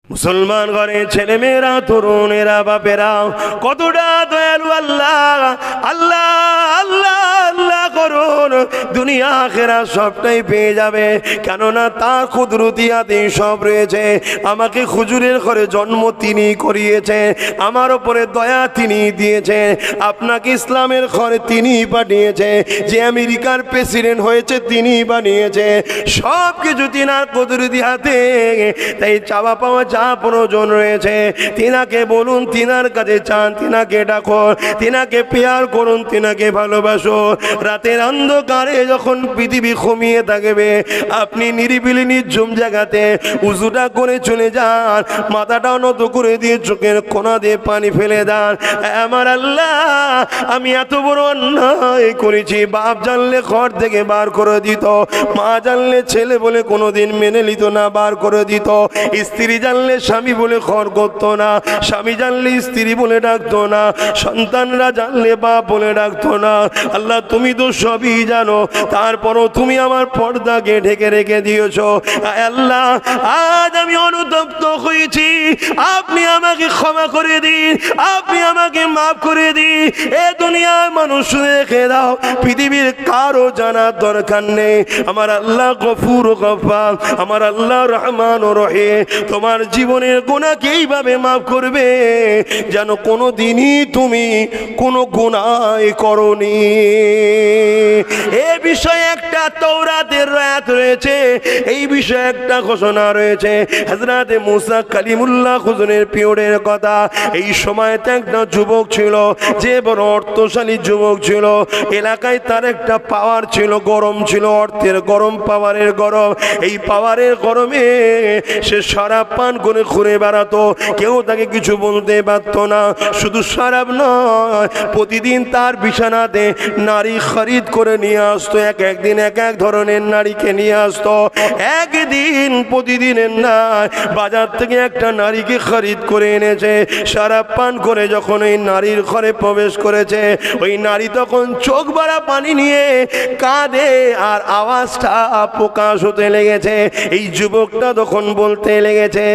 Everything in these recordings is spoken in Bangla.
মুসলমান ঘরে ছেলে মেয়েরা, তরুণেরা, বাপেরা কতটা দয়ালু আল্লাহ। আল্লাহ আল্লাহ আল্লাহ করুন, দুনিয়া আখিরাত সবটাই পেয়ে যাবে, কেননা তার কুদরতি হাতে সব রয়েছে। আমাকে হুজুরের ঘরে জন্ম তিনি করিয়েছে, আমার উপরে দয়া তিনি দিয়েছে। আপনাকে ইসলামের ঘরে তিনি পাঠিয়েছে, যে আমেরিকার প্রেসিডেন্ট হয়েছে তিনি বানিয়েছে। সব কিছু তিনার কুদরতি হাতে। তাই চাওয়া পাওয়া যা প্রয়োজন রয়েছে তিনাকে বলুন, তিনার কাছে চান, তিনাকে ডাকো, তিনাকে পেয়ার করুন, তিনাকে ভালোবাসো। রাতের অন্ধকারে যখন পৃথিবী ঘুমিয়ে থাকবে, আপনি নিরিবিলি নির্জুম জায়গাতে উজুটা করে চলে যান, মাথাটাও নত করে দিয়ে চোখের কোনা দিয়ে পানি ফেলে দেন। আমার আল্লাহ, আমি এত বড় অন্যায় করেছি। বাপ জানলে ঘর থেকে বার করে দিত, মা জানলে ছেলে বলে কোনোদিন মেনে নিত না, বার করে দিত। স্ত্রী জানলে স্বামী বলে ঘর করতো না, স্বামী জানলে স্ত্রী বলে ডাকতো না, সন্তানরা জানলে বাপ বলে ডাকতো না। আল্লাহ, তুমি তো সবই জানো, তারপরও তুমি আমার পর্দাকে ঢেকে রেখে দিয়েছো। আল্লাহ, আজ আমি অনুতপ্ত হয়েছি, আপনি আমাকে ক্ষমা করে দিন, আপনি আমাকে মাফ করে দিন। এ দুনিয়ার মানুষ রেখে দাও, পৃথিবীর কারো জানার দরকার নেই। আমার আল্লাহ গফুর গফফার, আমার আল্লাহ রহমান ও রহিম, তোমার জীবনের গুনাহকে এইভাবে মাফ করবে যেন কোনো দিনই তুমি কোনো গুনাহ করনি। এ বিষয়ে একটা তাওরাতের আয়াত রয়েছে, এই বিষয়ে একটা ঘোষণা রয়েছে। হযরত মুসা কালিমুল্লাহ হুজুরের পিরিয়ডের কথা। এই সময়তে একটা যুবক ছিল, যে বড় অর্থশালী যুবক ছিল। এলাকায় তার একটা পাওয়ার ছিল, গরম ছিল, অর্থের গরম, পাওয়ারের গরম। এই পাওয়ারের গরমে সে শরাব পান করে ঘুরে বেড়াতো, কেউ তাকে কিছু বলতে পারত না। শুধু শরাব নয়, প্রতিদিন তার বিছানাতে নারী খরিদ করে নিয়ে আসতো। একদিন এক এক ধরনের নারীকে নিয়ে আসতো। একদিন প্রতিদিনের না, বাজার থেকে একটা নারীকে খরিদ করে এনেছে। শরাব পান করে যখন ওই নারীর ঘরে প্রবেশ করেছে, ওই নারী তখন চোখ ভরা পানি নিয়ে কাঁদে, আর আওয়াজটা প্রকাশ হতে লেগেছে। এই যুবকটা তখন বলতে লেগেছে,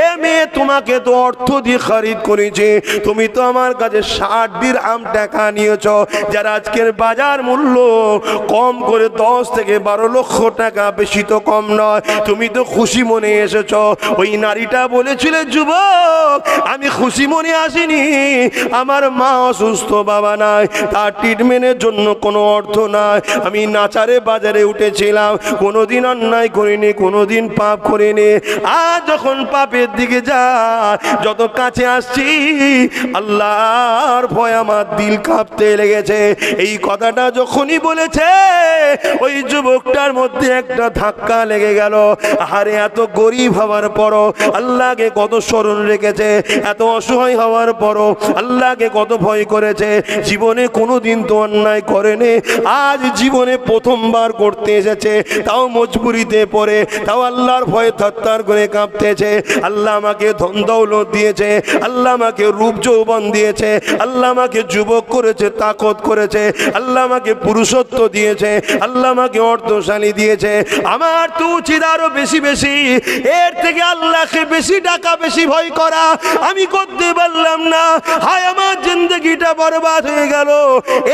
এ মেয়ে, তোমাকে তো অর্থ দিয়ে খরিদ করেছে, তুমি তো আমার কাছে 60 দিরহাম টাকা নিয়েছ, যার আজকের বাজার মূল্য কম করে 10 থেকে 12 লক্ষ টাকা, বেশি তো কম নয়। তুমি তো খুশি মনে এসেছ। ওই নারীটা বলেছিল, যুবক, আমি খুশি মনে আসিনি, আমার মা অসুস্থ, বাবা নাই, তার ট্রিটমেন্টের জন্য কোনো অর্থ নাই। আমি নাচারে বাজারে উঠেছিলাম, কোনোদিন অন্যায় করিনি, কোনোদিন পাপ করিনি। আজ যখন পাপের দিকে যায়, যত কাছে আসছি, আল্লাহর ভয় আমার দিল কাঁপতে লেগেছে। এই কথাটা যখনই বলেছে, ওই যুবকটার মধ্যে একটা ধাক্কা লেগে গেল। আরে, এত গরিব হওয়ার পরও আল্লাহকে কত স্মরণ রেখেছে, এত অসহায় হওয়ার পরও আল্লাহকে কত ভয় করেছে। জীবনে কোনোদিন তো অন্যায় করেনি, আজ জীবনে প্রথমবার করতে এসেছে, তাও মজবুরিতে পড়ে, তাও আল্লাহর ভয়ে থরথর করে কাঁপতেছে। আল্লাহ আমাকে ধন দৌলত দিয়েছে, আল্লাহ আমাকে রূপ যৌবন দিয়েছে, আল্লাহ আমাকে যুবক করেছে, তাকত করেছে, আল্লাহ আমাকে পুরুষত্ব দিয়েছে, আল্লাহ আমাকে অর্থশালী দিয়েছে। আমার তো উচিত আরো বেশি বেশি, এর থেকে আল্লাহকে বেশি ডাকা, বেশি ভয় করা। আমি করতে পারলাম না, হায় আমার জিন্দগিটা বরবাদ হয়ে গেল।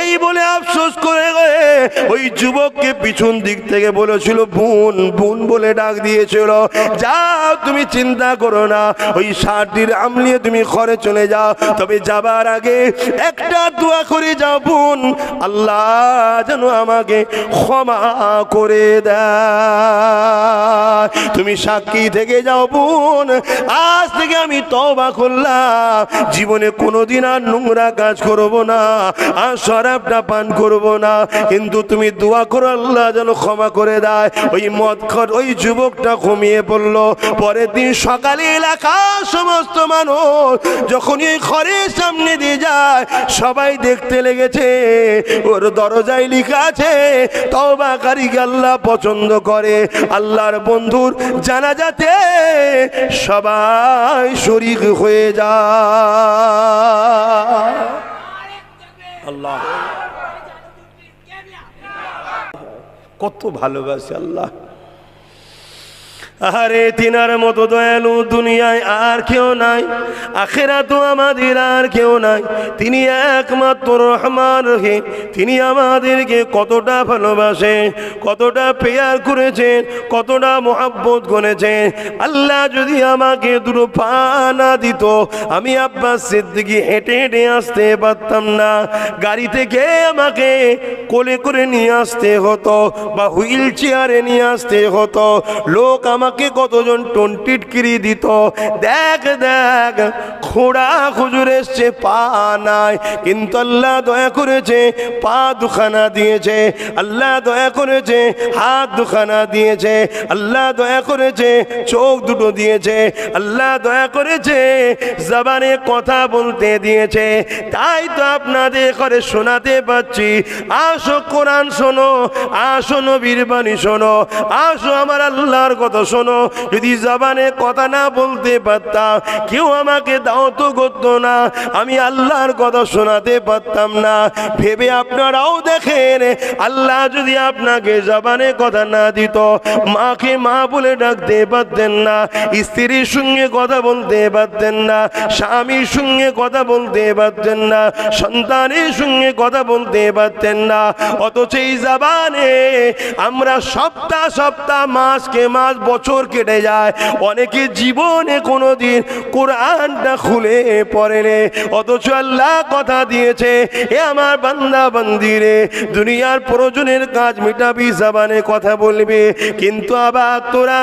এই বলে আফসোস করে ওই যুবককে পিছন দিক থেকে বলেছিল, বোন বোন বলে ডাক দিয়েছিল। যাও, তুমি চিন্তা করো না, ওই 60 দিরহাম নিয়ে তুমি ঘরে চলে যাও, তবে যাবার আগে একটা দোয়া করে যাও, বোন, আল্লাহ যেন আমাকে ক্ষমা করে দেয়। তুমি সাক্ষী থেকে যাও, বোন, আজ থেকে আমি তওবা করলাম, জীবনে কোনোদিন আর নোংরা কাজ করব না, আর শরাবটা পান করব না। কিন্তু তুমি দোয়া করো, আল্লাহ যেন ক্ষমা করে দেয়। ওই মদখর ওই যুবকটা ঘুমিয়ে পড়ল। পরের দিন সকালে এলাকার সমস্ত মানুষ যখন এই ঘরের সামনে দিয়ে যায়, সবাই দেখতে লেগেছে, ওর দরজায় লেখা আছে, তওবাকারীকে আল্লাহ পছন্দ করে। আল্লাহর বন্ধুর জানাজাতে সবাই শরীক হয়ে যায়। আল্লাহ কত ভালোবাসে আল্লাহ। আরে তিনার মতো দয়ালু দুনিয়ায় আর কেউ নাই, আখিরাতেও আমাদের আর কেউ নাই। তিনি একমাত্র রহমান রহিম। তিনি আমাদেরকে কতটা ভালোবাসে, কতটা পেয়ার করেছেন, কতটা মোহাব্বত করেছেন। আল্লাহ যদি আমাকে দুটো পা না দিত, আমি আব্বাস সিদ্দিকী হেঁটে হেঁটে আসতে পারতাম না। গাড়ি থেকে আমাকে কোলে করে নিয়ে আসতে হতো বা হুইল চেয়ারে নিয়ে আসতে হতো। লোক আমাকে কতজন টনটিটকিরি দিত, দেখ দেখ খোড়া খুজুর এসছে পা নাই, কিন্তু আল্লাহ দয়া করেছে পা দুখানা দিয়েছে, আল্লাহ দয়া করেছে হাত দুখানা দিয়েছে, আল্লাহ দয়া করেছে চোখ দুটো দিয়েছে, আল্লাহ দয়া করেছে জবানে কথা বলতে দিয়েছে। তাই তো আপনাদের করে শোনাতে পাচ্ছি, আসো কোরআন শোনো, আসো নবীর বাণী শোনো, আসো আমার আল্লাহর কথা শোনো। যদি জবানে কথা না বলতে পারতাম, কেউ আমাকে দাও তো করতো না, আমি আল্লাহর কথা শোনাতে পারতাম না। ভেবে আপনারাও দেখেন, আল্লাহ যদি আপনাকে জবানে কথা না দিত, মাকে মা বলে ডাকতে পারতেন না, স্ত্রীর সঙ্গে কথা বলতে পারতেন না, স্বামীর সঙ্গে কথা বলতে পারতেন না, সন্তানের সঙ্গে কথা বলতে পারতেন না। অথচ এই জবানে আমরা সপ্তাহ সপ্তাহ, মাসকে মাস, বছর কেটে যায়, অনেকে জীবনে কোনোদিন কোরআনটা খুলে পড়েনি। অথচ আল্লাহ কথা দিয়েছে, এ আমার বান্দা বান্দিরে, দুনিয়ার প্রয়োজনের কাজ মিটাবি, জবানে কথা বলবে, কিন্তু আবার তোরা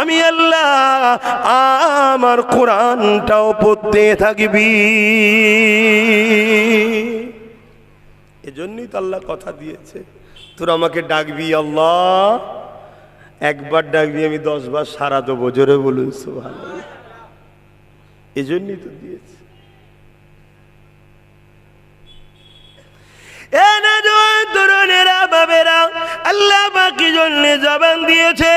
আমি আল্লাহ আমার কোরআনটাও পড়তে থাকবি। এজন্যই তো আল্লাহ কথা দিয়েছে, তোরা আমাকে ডাকবি, আল্লাহ একবার ডাকবি, আমি 10 বার সারা দেবো। জোরে বলুন সুবহানাল্লাহ। এজন্যই তো দিয়েছে। আল্লাহ বাকি জন্য জবান দিয়েছে,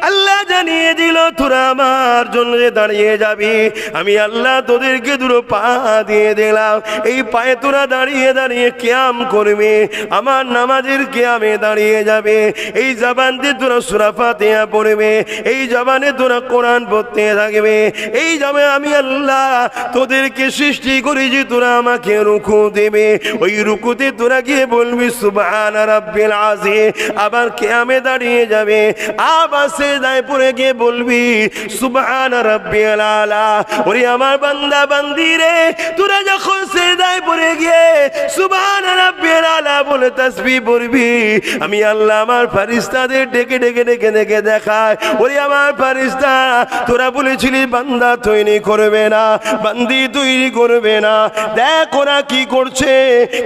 আল্লাহ জানিয়ে দিল তোরা আমার জন্য দাঁড়িয়ে যাবি, আমি আল্লাহ তোদেরকে দুটো পা দিয়ে দিলাম। এই পায়ে তোরা দাঁড়িয়ে দাঁড়িয়ে কিয়াম করবে, আমার নামাজের কিয়ামে দাঁড়িয়ে যাবে। এই জবান দিয়ে তোরা সূরা ফাতিহা পড়বে, এই জবানে তোরা কোরআন পড়তে থাকবে। এই জবানে আমি আল্লাহ তোদেরকে সৃষ্টি করেছি, তোরা আমাকে রুকু দেবে, ওই রুকুতে তোরা গিয়ে বলবি সুবহান রাব্বিল আযীম। আবার কিয়ামে দাঁড়িয়ে যাবে, আবার সিজদায় পড়ে গিয়ে বলবি সুবহান রাব্বিল আলা। ওরে আমার বান্দা বান্দি রে, তোরা যখন সিজদায় পড়ে গিয়ে সুবহান রাব্বিল আলা বলে তাসবিহ পড়বি, আমি আল্লাহ আমার ফেরেশতাদের ডেকে ডেকে ডেকে ডেকে দেখায়, ওরে আমার ফেরেশতা তোরা বলেছিলি বান্দা তৈরি করবে না, বান্দি তৈরি করবে না, দেখ ওরা কি করছে,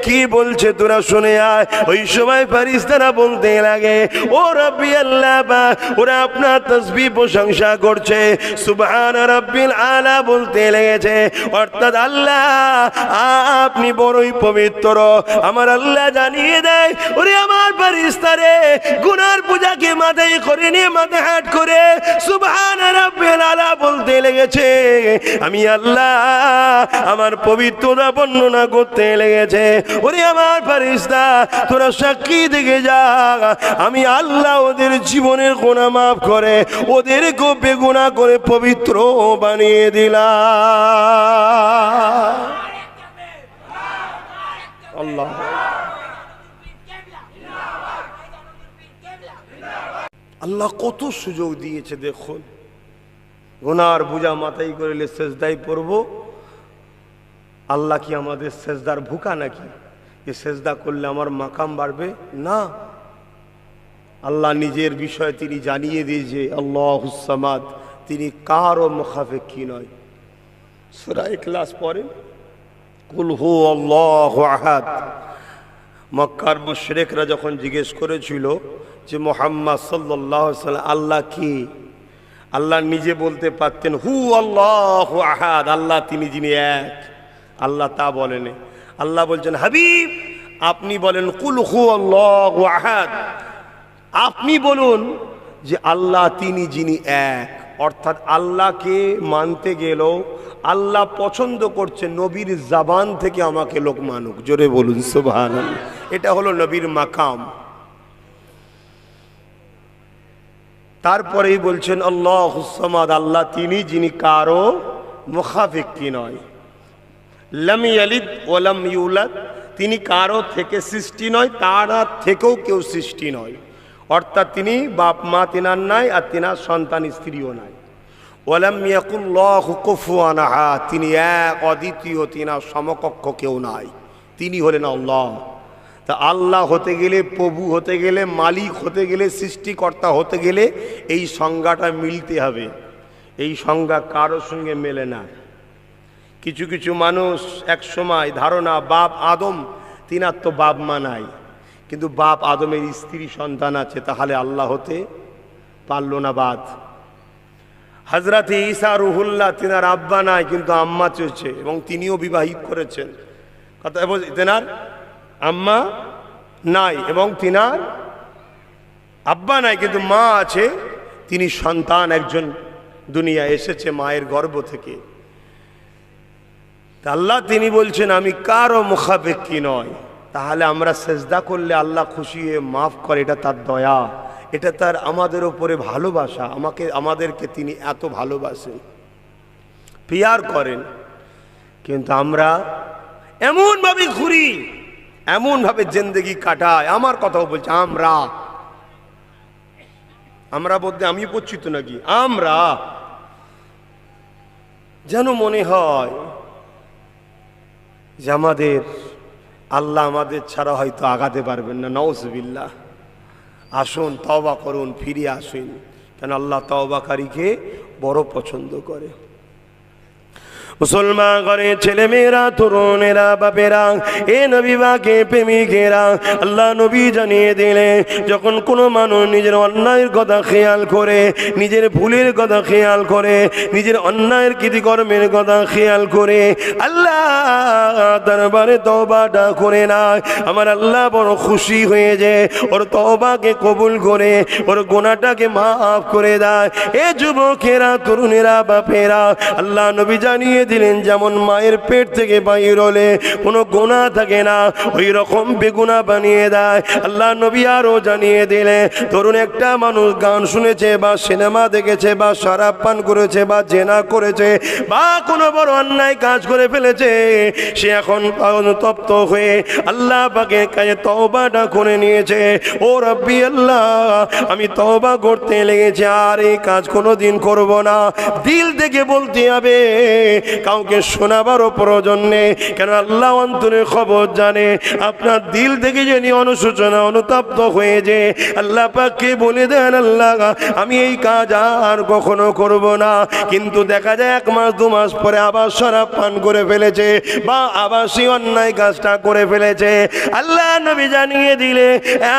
কি বলছে, তোরা শুনে আয়। ওই সময় ফেরেশতারা বলতে লাগে, ও রাব্বি আল্লাহ, ওরা আপনার তাসবিহ প্রশংসা করছে, সুবহান রাব্বিল আলা বলতে লেগেছে। অর্থাৎ আল্লাহ আপনি বড়ই পবিত্র। আমার আল্লাহ জানিয়ে দেয়, ওরে আমার ফেরেশতারে গুনার পূজাকে মাথায় করে নিয়ে মাথায় হাত করে সুবহান রাব্বিল আলা বলতে লেগেছে। আমি আল্লাহ আমার পবিত্রতা বর্ণনা করতে লেগেছে। ওরে আমার ফেরেশতা তোরা সাক্ষী দেখে যা, আমি আল্লাহ ওদের জীবনের গুনাহ মাফ করে ওদেরকে বেগুনাহ করে পবিত্র বানিয়ে দিলাম। আল্লাহ আল্লাহ কত সুযোগ দিয়েছে দেখুন। গুনার বোঝা মাথায় করলে সেজদায় পড়ব, আল্লাহ কি আমাদের সেজদার ভুকা নাকি? এ সেজদা করলে আমার মাকাম বাড়বে না। আল্লাহ নিজের বিষয়ে তিনি জানিয়ে দিয়েছে, আল্লাহুস সামাদ, তিনি কারও মুখাপেক্ষী নয়। সূরা ইখলাস পড়েন, কুল হু আল্লাহু আহাদ। মক্কার মুশরিকরা যখন জিজ্ঞেস করেছিল যে মুহাম্মদ সাল্লাল্লাহু আলাইহি ওয়াসাল্লাম আল্লাহ কি, আল্লাহ নিজে বলতে পারতেন হু আল্লাহু আহাদ, আল্লাহ তিনি যিনি এক। আল্লাহ তা বলেন, আল্লাহ বলছেন হাবিব আপনি বলেন কুল হু আল্লাহু আহাদ, আপনি বলুন যে আল্লাহ তিনি যিনি এক। অর্থাৎ আল্লাহকে মানতে গেলেও আল্লাহ পছন্দ করছে নবীর জবান থেকে আমাকে লোক মানুক। জোরে বলুন সুবহানাল্লাহ। এটা হলো নবীর মাকাম। তারপরেই বলছেন আল্লাহুস সামাদ, আল্লাহ তিনি যিনি কারো মুখাফেক্ষি নয়। লাম ইয়ালিদ ওয়া লাম ইউলাদ, তিনি কারো থেকে সৃষ্টি নয়, তার থেকেও কেউ সৃষ্টি নয়। অর্থাৎ তিনি বাপ মা তিনার নাই, আর তিনার সন্তান স্ত্রীও নাই। ওয়ালাম ইয়াকুল্লাহু কুফুয়ান আহাদ, তিনি এক অদ্বিতীয়, তিনার সমকক্ষ কেউ নাই। তিনি হলেন আল্লাহ। তা আল্লাহ হতে গেলে, প্রভু হতে গেলে, মালিক হতে গেলে, সৃষ্টিকর্তা হতে গেলে এই সংজ্ঞাটা মিলতে হবে। এই সংজ্ঞা কারোর সঙ্গে মেলে না। কিছু কিছু মানুষ এক সময় ধারণা বাপ আদম, তিনার তো বাপ মা নাই, কিন্তু বাপ আদমের স্ত্রী সন্তান আছে, তাহলে আল্লাহ হতে পারল না। বাদ হযরত ঈসা রুহুল্লাহ, তিনার আব্বা নাই কিন্তু আম্মা চলছে, এবং তিনিও বিবাহিত করেছেন। কথা তেনার আম্মা নাই এবং তিনার আব্বা নাই, কিন্তু মা আছে। তিনি সন্তান একজন দুনিয়া এসেছে মায়ের গর্ভ থেকে। আল্লাহ তিনি বলছেন আমি কারো মুখাপেক্ষী নয়। তাহলে আমরা সেজদা করলে আল্লাহ খুশি হয়ে মাফ করে, এটা তার দয়া, এটা তার আমাদের উপরে ভালোবাসা। আমাদেরকে তিনি এত ভালোবাসেন, পিয়ার করেন। কিন্তু আমরা এমনভাবে ঘুরি, এমনভাবে জিন্দেগি কাটায়। আমার কথাও বলছি, আমরা বলতে আমি পড়ছি তো নাকি, আমরা যেন মনে হয় যে আমাদের আল্লাহ আমাদের ছাড়া হয়তো আগাতে পারবেন না। নাউজুবিল্লাহ। আসুন তওবা করুন, ফিরে আসুন, কেন আল্লাহ তওবাকারীকে বড় পছন্দ করে। মুসলমান ঘরে ছেলে মেয়েরা, তরুণেরা, বাপেরা, এ নবী বাকে প্রেমিকেরা, আল্লাহ নবী জানিয়ে দিলে যখন কোনো মানুষ নিজের অন্যায়ের কথা খেয়াল করে, নিজের ভুলের কথা খেয়াল করে, নিজের অন্যায়ের কৃতিকর্মের কথা খেয়াল করে আল্লাহ দরবারে তওবাটা করে না, আমার আল্লাহ বড় খুশি হয়ে যায়, ওর তওবাকে কবুল করে ওর গুনাহটাকে মাফ করে দেয়। এ যুবকেরা, তরুণেরা, বাপেরা, আল্লাহ নবী জানিয়ে দিলেন যেমন মায়ের পেট থেকে বাইর হলে কোনো গুনাহ থাকে না, ওই রকম বেগুনাহ বানিয়ে দেয়। আল্লাহ নবী আরও জানিয়ে দিলে ধরুন একটা মানুষ গান শুনেছে বা সিনেমা দেখেছে বা শরাব পান করেছে বা জেনা করেছে বা কোনো বড় অন্যায় কাজ করে ফেলেছে, সে এখন অনুতপ্ত হয়ে আল্লাহ পাকের কাছে তওবাটা করে নিয়েছে। ও রব্বি আল্লাহ, আমি তওবা করতে লেগেছি, আর এই কাজ কোনোদিন করব না। দিল থেকে বলতে হবে, কাউকে শোনাবারও প্রয়োজন নেই, কেন আল্লাহ অন্তরের খবর জানে। আপনার দিল থেকে যিনি অনুশোচনা অনুতপ্ত হয়ে যে আল্লাহ পাককে বলে দেন আল্লাহ আমি এই কাজ আর কখনো করব না, কিন্তু দেখা যায় 1 মাস 2 মাস পরে আবার শরাব পান করে ফেলেছে বা আবার সেই অন্যায় কাজটা করে ফেলেছে। আল্লাহ নবী জানিয়ে দিলে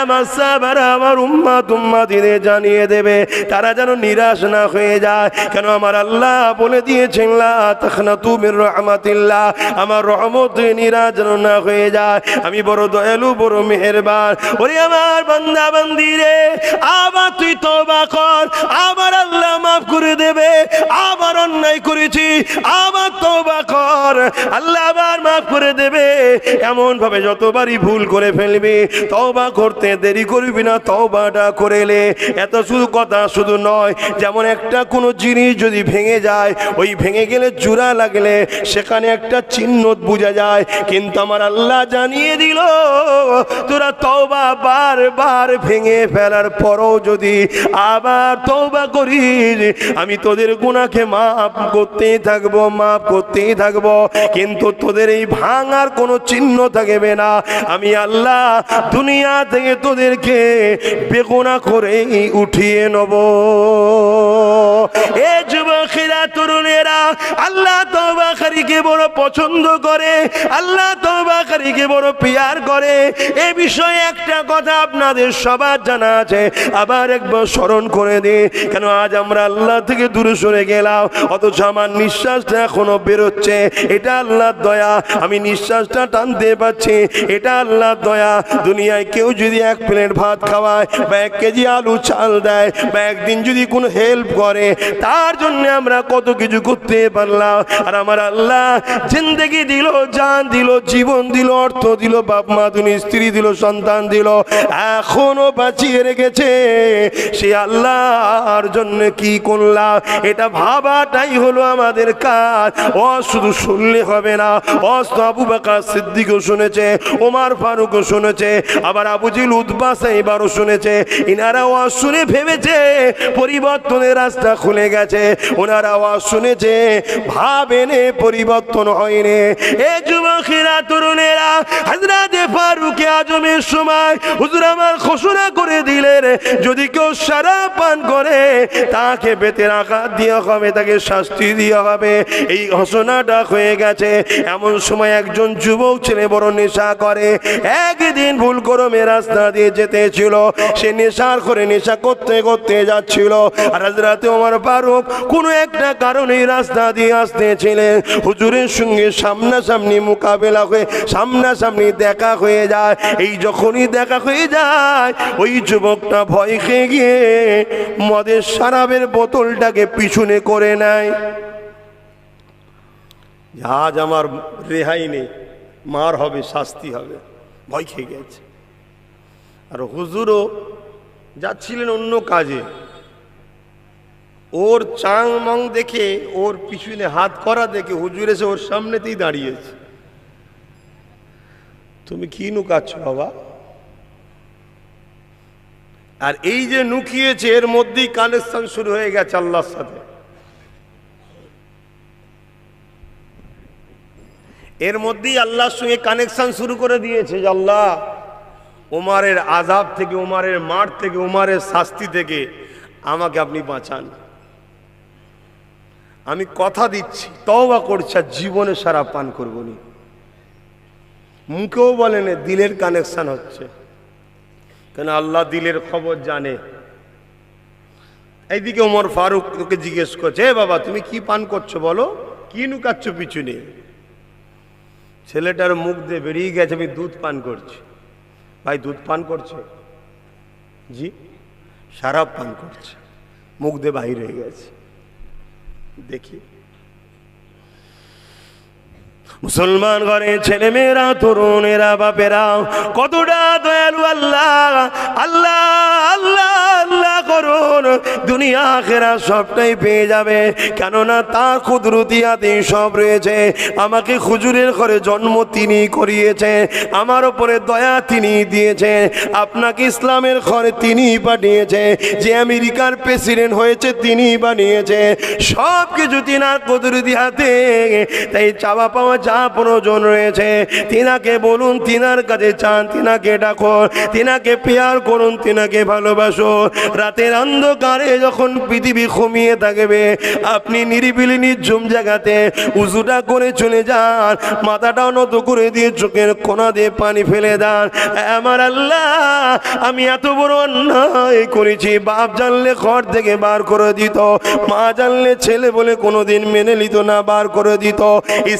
আমার সাহাবারা, আমার উম্মতিদের জানিয়ে দেবে, তারা যেন নিরাশ না হয়ে যায়। কেন আমার আল্লাহ বলে দিয়েছেন লা তাখনাতু মির রাহমাতিল্লাহ, আমার রহমত নিরাশ যেন না হয়ে যায়, আমি বড় দয়ালু, বড় মেহেরবান। ওরে আমার বান্দা বান্দি রে, আবার তুই তওবা কর, আবার আল্লাহ মাফ করে দেবে। আবার অন্যায় করেছি, আবার তওবা কর, আল্লাহ আবার মাফ করে দেবে। এমন ভাবে যতবারই ভুল করে ফেলবি, তওবা করতে দেরি করবি না, তওবাটা করেলে এত শুধু কথা শুধু নয়, যেমন একটা কোনো জিনিস যদি ভেঙে যায়, ওই ভেঙে গেলে জোড়া লাগলে সেখানে একটা চিহ্ন বোঝা যায়, কিন্তু আমার আল্লাহ জানিয়ে দিল তোরা তওবা বারবার ভেঙে ফেলার পরও যদি আবার তওবা করিস, আমি তোদের গুনাহকে মাফ করতেই থাকবো, মাফ করতেই থাকবো, কিন্তু তোদের এই ভাঙার কোনো চিহ্ন থাকবে না। আমি আল্লাহ দুনিয়া থেকে তোদেরকে বেগুনাহ করেই উঠিয়ে নেব। এ যুবকেরা, তরুণেরা, আল্লাহ তওবাকারীকে বড় পছন্দ করে, আল্লাহ তওবাকারীকে বড় পিয়ার করে। এ বিষয়ে একটা কথা আপনাদের সবার জানা আছে, আবার একবার স্মরণ করে দিই। কেন আজ আমরা আল্লাহ থেকে দূরে সরে গেলাম, অথচ আমার নিঃশ্বাসটা এখনো বেরোচ্ছে, এটা আল্লাহর দয়া। আমি নিঃশ্বাসটা টানতে পারছি, এটা আল্লাহর দয়া। দুনিয়ায় কেউ যদি 1 প্লেট ভাত খাওয়ায় বা 1 কেজি আলু চাল দেয় বা একদিন যদি কোনো হেল্প করে, তার জন্য আমরা কত কিছু করতে পারলাম। আর আমার আল্লাহ আল্লাহ জিন্দেগি দিল, জান দিল, জীবন দিল, অর্থ দিল, বাপ মা দিল, স্ত্রী দিল, সন্তান দিল, এখনো বাঁচিয়ে রেখেছে, সে আল্লাহর জন্য কি করলাম এটা ভাবাটাই হলো আমাদের কাজ। ও শুধু শুনলে হবে না, আবু বকর সিদ্দিকও শুনেছে, ওমর ফারুকও শুনেছে, আবার আবু জিল উতবা সাইবারও শুনেছে। ইনারা আওয়াজ শুনে ভেবেছে পরিবর্তনের রাস্তা খুলে গেছে, ওনারা আওয়াজ শুনেছে ভাবেনে পরিবর্তন হয়নি। এ যুবকেরা, তরুণেরা, হযরত ফারুক আজমের সময় হুজুর আমার ঘোষণা করে দিলেন, যদি কেউ শরাব পান করে তাকে বেতের আঘাত দেওয়া হবে, তাকে শাস্তি দেওয়া হবে। এই ঘোষণাটা হয়ে গেছে। এমন সময় একজন যুবক ছেলে বড় নেশা করে, একদিন ভুল ক্রমে রাস্তা দিয়ে যেতে ছিল, সে নেশার করে নেশা করতে করতে যাচ্ছিল। আর হযরত ওমর ফারুক কোনো একটা কারণে রাস্তা দিয়ে আসতেছিলেন, হুজুরের সঙ্গে সামনাসামনি মোকাবেলা হয়ে সামনাসামনি দেখা হয়ে যায়। এই যখনই দেখা হয়ে যায়, ওই যুবকটা ভয় খেয়ে গিয়ে মদের শরাবের বোতলটাকে পিছনে করে নেয়। আজ আমার রেহাই নেই, মার হবে, শাস্তি হবে, ভয় খেয়ে গেছে। আর হুজুরও যাচ্ছিলেন অন্য কাজে, ওর চাং মং দেখে, ওর পিছনে হাত করা দেখে হুজুর এসে ওর সামনেতেই দাঁড়িয়েছে। তুমি কি নুকাচ্ছ বাবা? আর এই যে নুকিয়েছে, এর মধ্যেই কানেকশন শুরু হয়ে গেছে আল্লাহর সাথে। এর মধ্যেই আল্লাহর সঙ্গে কানেকশন শুরু করে দিয়েছে যে আল্লাহ, ওমরের আযাব থেকে, ওমরের মার থেকে, ওমরের শাস্তি থেকে আমাকে আপনি বাঁচান। আমি কথা দিচ্ছি, তওবা করছি, আর জীবনে শরাব পান করবো না। মুখেও বলেন, দিলের কানেকশন হচ্ছে, কেন আল্লাহ দিলের খবর জানে। এইদিকে ওমর ফারুক ওকে জিজ্ঞেস করছে, এ বাবা তুমি কি পান করছো বলো, কি নুকাচ্ছ পিছনে? ছেলেটার মুখ দিয়ে বেরিয়ে গেছে, আমি দুধ পান করছি। ভাই দুধ পান করছে? জি। শরাব পান করছে, মুখ দিয়ে বাহির হয়ে গেছে। দেখি মুসলমান ঘরে ছেলে মেয়েরা, তরুণেরা, বাপেরা কতটা দয়ালু আল্লাহ। আল্লাহ আল্লাহ আল্লাহ করুন, দুনিয়া আখিরাত সবটাই পেয়ে যাবে, কেননা তার কুদরতিয়াতেই সব রয়েছে। আমাকে হুজুরের ঘরে জন্ম তিনি করিয়েছেন, আমার উপরে দয়া তিনি দিয়েছেন, আপনাকে ইসলামের ঘরে তিনি পাঠিয়েছে, যে আমেরিকার প্রেসিডেন্ট হয়েছে তিনি বানিয়েছে, সব কিছু তিনার কুদরতিয়াতে। তাই চাওয়া পাওয়া যা প্রয়োজন রয়েছে তিনাকে বলুন, তিনার কাছে চান, তিনাকে ডাকুন, তিনাকে পেয়ার করুন, তিনাকে ভালোবাসো। রাতের অন্ধকারে যখন পৃথিবী ঘুমিয়ে থাকবে, আপনি নিরিবিলি নির্জুম জায়গাতে উজুটা করে চলে যান, মাথাটাও নত করে দিয়ে চোখের কোনা দিয়ে পানি ফেলে দেন। আমার আল্লাহ, আমি এত বড় অন্যায় করেছি, বাপ জানলে ঘর থেকে বার করে দিত, মা জানলে ছেলে বলে কোনোদিন মেনে নিত না, বার করে দিত,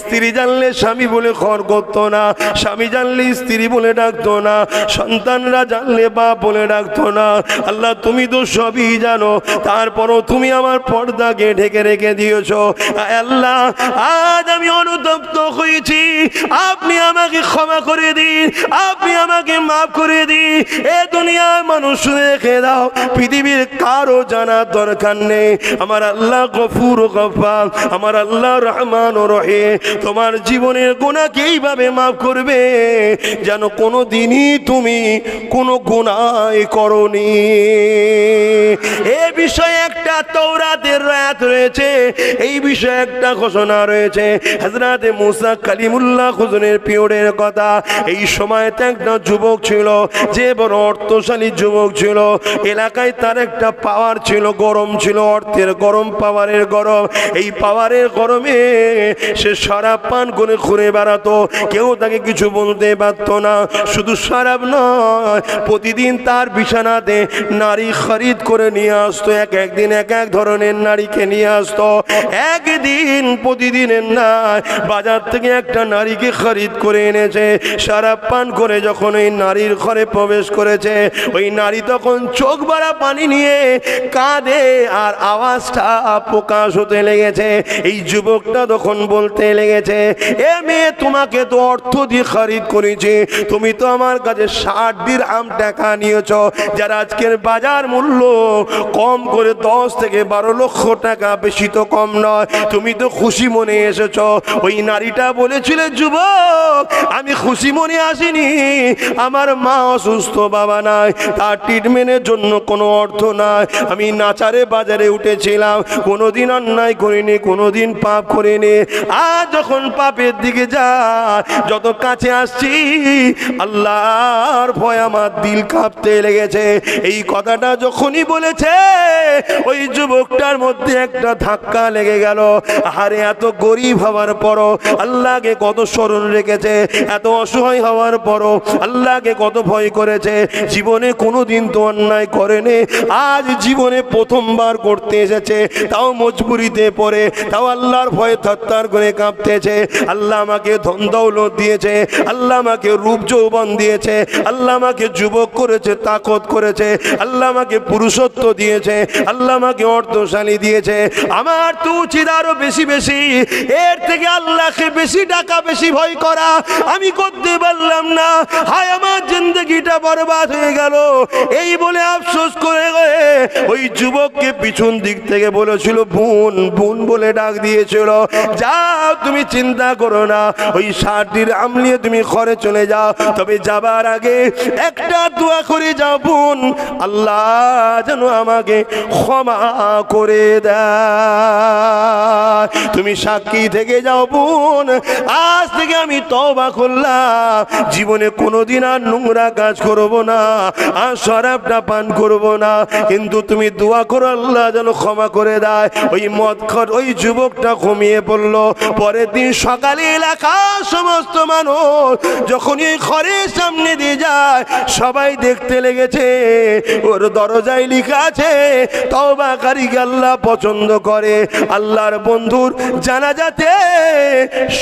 স্ত্রী জানলে স্বামী বলে ঘর করতো না, স্বামী জানলে স্ত্রী বলে ডাকতো না, সন্তানরা জানলে বাপ বলে ডাকতো না। আল্লাহ তুমি তো সবই জানো, তারপরও তুমি আমার পর্দাকে ঢেকে রেখে দিয়েছো। আল্লাহ আজ আমি অনুতপ্ত হয়েছি, আপনি আমাকে ক্ষমা করে দিন, আপনি আমাকে মাফ করে দিন। এ দুনিয়ার মানুষ রেখে দাও, পৃথিবীর কারো জানার দরকার নেই। আমার আল্লাহ গফুর ও গফফার, আমার আল্লাহ রহমান ও রহিম, তোমার জীবনের গুনাহকে এইভাবে মাফ করবে যেন কোনো দিনই তুমি কোনো গুনাহ করনি। এ বিষয়ে একটা তাওরাতের আয়াত রয়েছে, এই বিষয়ে একটা ঘোষণা রয়েছে। হযরত মুসা কালিমুল্লাহ হুজুরের পিরিয়ডের কথা। এই সময়তে একটা যুবক ছিল, যে বড় অর্থশালী যুবক ছিল, এলাকায় তার একটা পাওয়ার ছিল, গরম ছিল, অর্থের গরম, পাওয়ারের গরম। এই পাওয়ারের গরমে সে শরাব পান করে ঘুরে বেড়াতো, কেউ তাকে কিছু বলতে পারত না। শুধু শরাব নয়, প্রতিদিন তার বিছানাতে নারী খরিদ করে নিয়ে আসতো, এক একদিন এক এক ধরনের নারীকে নিয়ে আসতো। একদিন প্রতিদিনের না বাজার থেকে একটা নারীকে খরিদ করে এনেছে। শরাব পান করে যখন ওই নারীর ঘরে প্রবেশ করেছে, ওই নারী তখন চোখ ভরা পানি নিয়ে কাঁদে আর আওয়াজটা প্রকাশ হতে লেগেছে। এই যুবকটা তখন বলতে লেগেছে, এ মেয়ে, তোমাকে তো অর্থ দিয়ে খরিদ করেছি, তুমি তো আমার কাছে 60 দিরহাম টাকা নিয়েছ, যার আজকের বাজার মূল্য কম করে 10 থেকে 12 লক্ষ টাকা, বেশি তো কম নয়। তুমি তো খুশি মনে এসেছ। ওই নারীটা বলেছিল, যুবক, আমি খুশি মনে আসিনি, আমার মা অসুস্থ, বাবা নাই, তার ট্রিটমেন্টের জন্য কোনো অর্থ নাই। আমি নাচারে বাজারে উঠেছিলাম, কোনোদিন অন্যায় করিনি, কোনোদিন পাপ করিনি। আজ যখন পাপের দিকে যায়, যত কাছে আসছি, আল্লাহর ভয় আমার দিল কাঁপতে লেগেছে। এই কথাটা যখনই বলেছে, ওই যুবকটার মধ্যে একটা ধাক্কা লেগে গেল। আরে এত গরিব হওয়ার পরও আল্লাহকে কত স্মরণ রেখেছে, এত অসহায় হওয়ার পরও আল্লাহকে কত ভয় করেছে। জীবনে কোনোদিন তো অন্যায় করেনি, আজ জীবনে প্রথমবার করতে এসেছে, তাও মজবুরিতে পড়ে, তাও আল্লাহর ভয়ে থরথর করে কাঁপতেছে। আল্লাহ আমাকে ধন দৌলত দিয়েছে, আল্লাহ আমাকে রূপ যৌবন দিয়েছে, আল্লাহ আমাকে যুবক করেছে, তাকত করেছে, আল্লাহ আমাকে পুরুষত্ব দিয়েছে, আল্লাহ আমাকে অর্থশালী দিয়েছে। আমার তো উচিত আরো বেশি বেশি, এর থেকে আল্লাহকে বেশি ডাকা, বেশি ভয় করা। আমি করতে পারলাম না, হায় আমার জিন্দগিটা বরবাদ হয়ে গেল। এই বলে আফসোস করে গিয়ে ওই যুবককে পিছন দিক থেকে বলেছিল, বোন বোন বলে ডাক দিয়েছিল। যাও, তুমি চিন্তা করো না, ওই 60 দিরহাম নিয়ে তুমি ঘরে চলে যাও, তবে যাবার আগে একটা দোয়া করে যাও, বোন, আল্লাহ যেন আমাকে ক্ষমা করে দেয়। তুমি সাক্ষী থেকে যাও, বোন, আজ থেকে আমি তওবা করলাম, জীবনে কোনোদিন আর নোংরা কাজ করব না, আর শরাবটা পান করব না। কিন্তু তুমি দোয়া করো, আল্লাহ যেন ক্ষমা করে দেয়। ওই মদখর ওই যুবকটা ঘুমিয়ে পড়ল। পরের দিন সকালে এলাকার সমস্ত মানুষ যখন এই ঘরের সামনে দিয়ে যায়, সবাই দেখতে লেগেছে, ওর দরজায় লেখা আছে, তওবাকারীকে আল্লাহ পছন্দ করে। আল্লাহর বন্ধুর জানাজাতে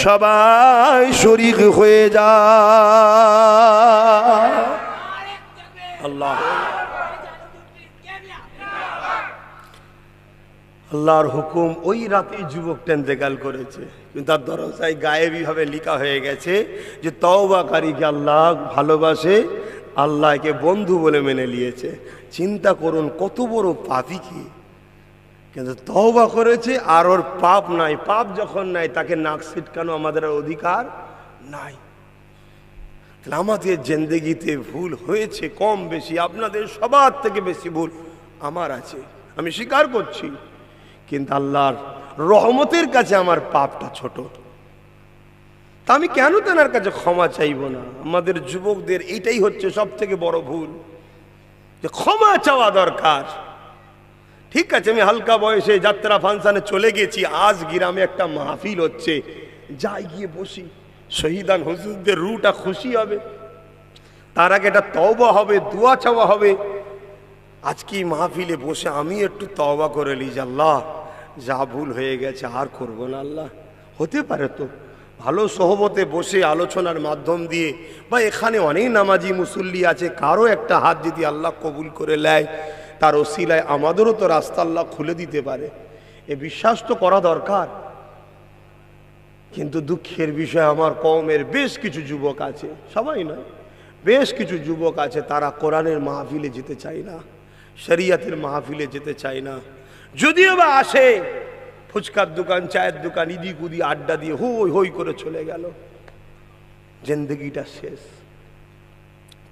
সবাই শরীক হয়ে যায়। আল্লাহ আল্লাহর হুকুম, ওই রাতেই যুবকটা ইন্তেকাল করেছে, কিন্তু তার দরজায় গায়েবী ভাবে লেখা হয়ে গেছে যে তওবাকারীকে আল্লাহ ভালোবাসে, আল্লাহকে বন্ধু বলে মেনে নিয়েছে। চিন্তা করুন কত বড় পাপী কি, কিন্তু তওবা করেছে আর ওর পাপ নাই। পাপ যখন নাই, তাকে নাক ছিটকানো আমাদের অধিকার নাই। তাহলে আমাদের জিন্দেগিতে ভুল হয়েছে কম বেশি, আপনাদের সবার থেকে বেশি ভুল আমার আছে, আমি স্বীকার করছি। কিন্তু আল্লাহর রহমতের কাছে আমার পাপটা ছোট, তা আমি কেন তেনার কাছে ক্ষমা চাইব না? আমাদের যুবকদের এইটাই হচ্ছে সব থেকে বড় ভুল, যে ক্ষমা চাওয়া দরকার। ঠিক আছে, আমি হালকা বয়সে যাত্রা ফাংশনে চলে গেছি, আজ গ্রামে একটা মাহফিল হচ্ছে, যাই গিয়ে বসি, শহীদান হুজুরদের রুটা খুশি হবে, তার আগে একটা তওবা হবে, দোয়া চাওয়া হবে। আজকে মাহফিলে বসে আমি একটু তওবা করে নিই, আল্লাহ যা ভুল হয়ে গেছে আর করবো না। আল্লাহ, হতে পারে তো ভালো সহবতে বসে আলোচনার মাধ্যম দিয়ে, বা এখানে অনেক নামাজি মুসল্লি আছে, কারো একটা হাত যদি আল্লাহ কবুল করে নেয়, তার ওসিলায় আমাদেরও তো রাস্তা আল্লাহ খুলে দিতে পারে, এ বিশ্বাস তো করা দরকার। কিন্তু দুঃখের বিষয়, আমার কওমের বেশ কিছু যুবক আছে, সবাই নয়, বেশ কিছু যুবক আছে, তারা কোরআনের মাহফিলে যেতে চায় না, শরিয়তের মাহফিলে যেতে চায় না। যদিও বা আসে, ফুচকার দোকান, চায়ের দোকান, ইদি কুদি আড্ডা দিয়ে হই হই করে চলে গেল, জিন্দেগিটা শেষ।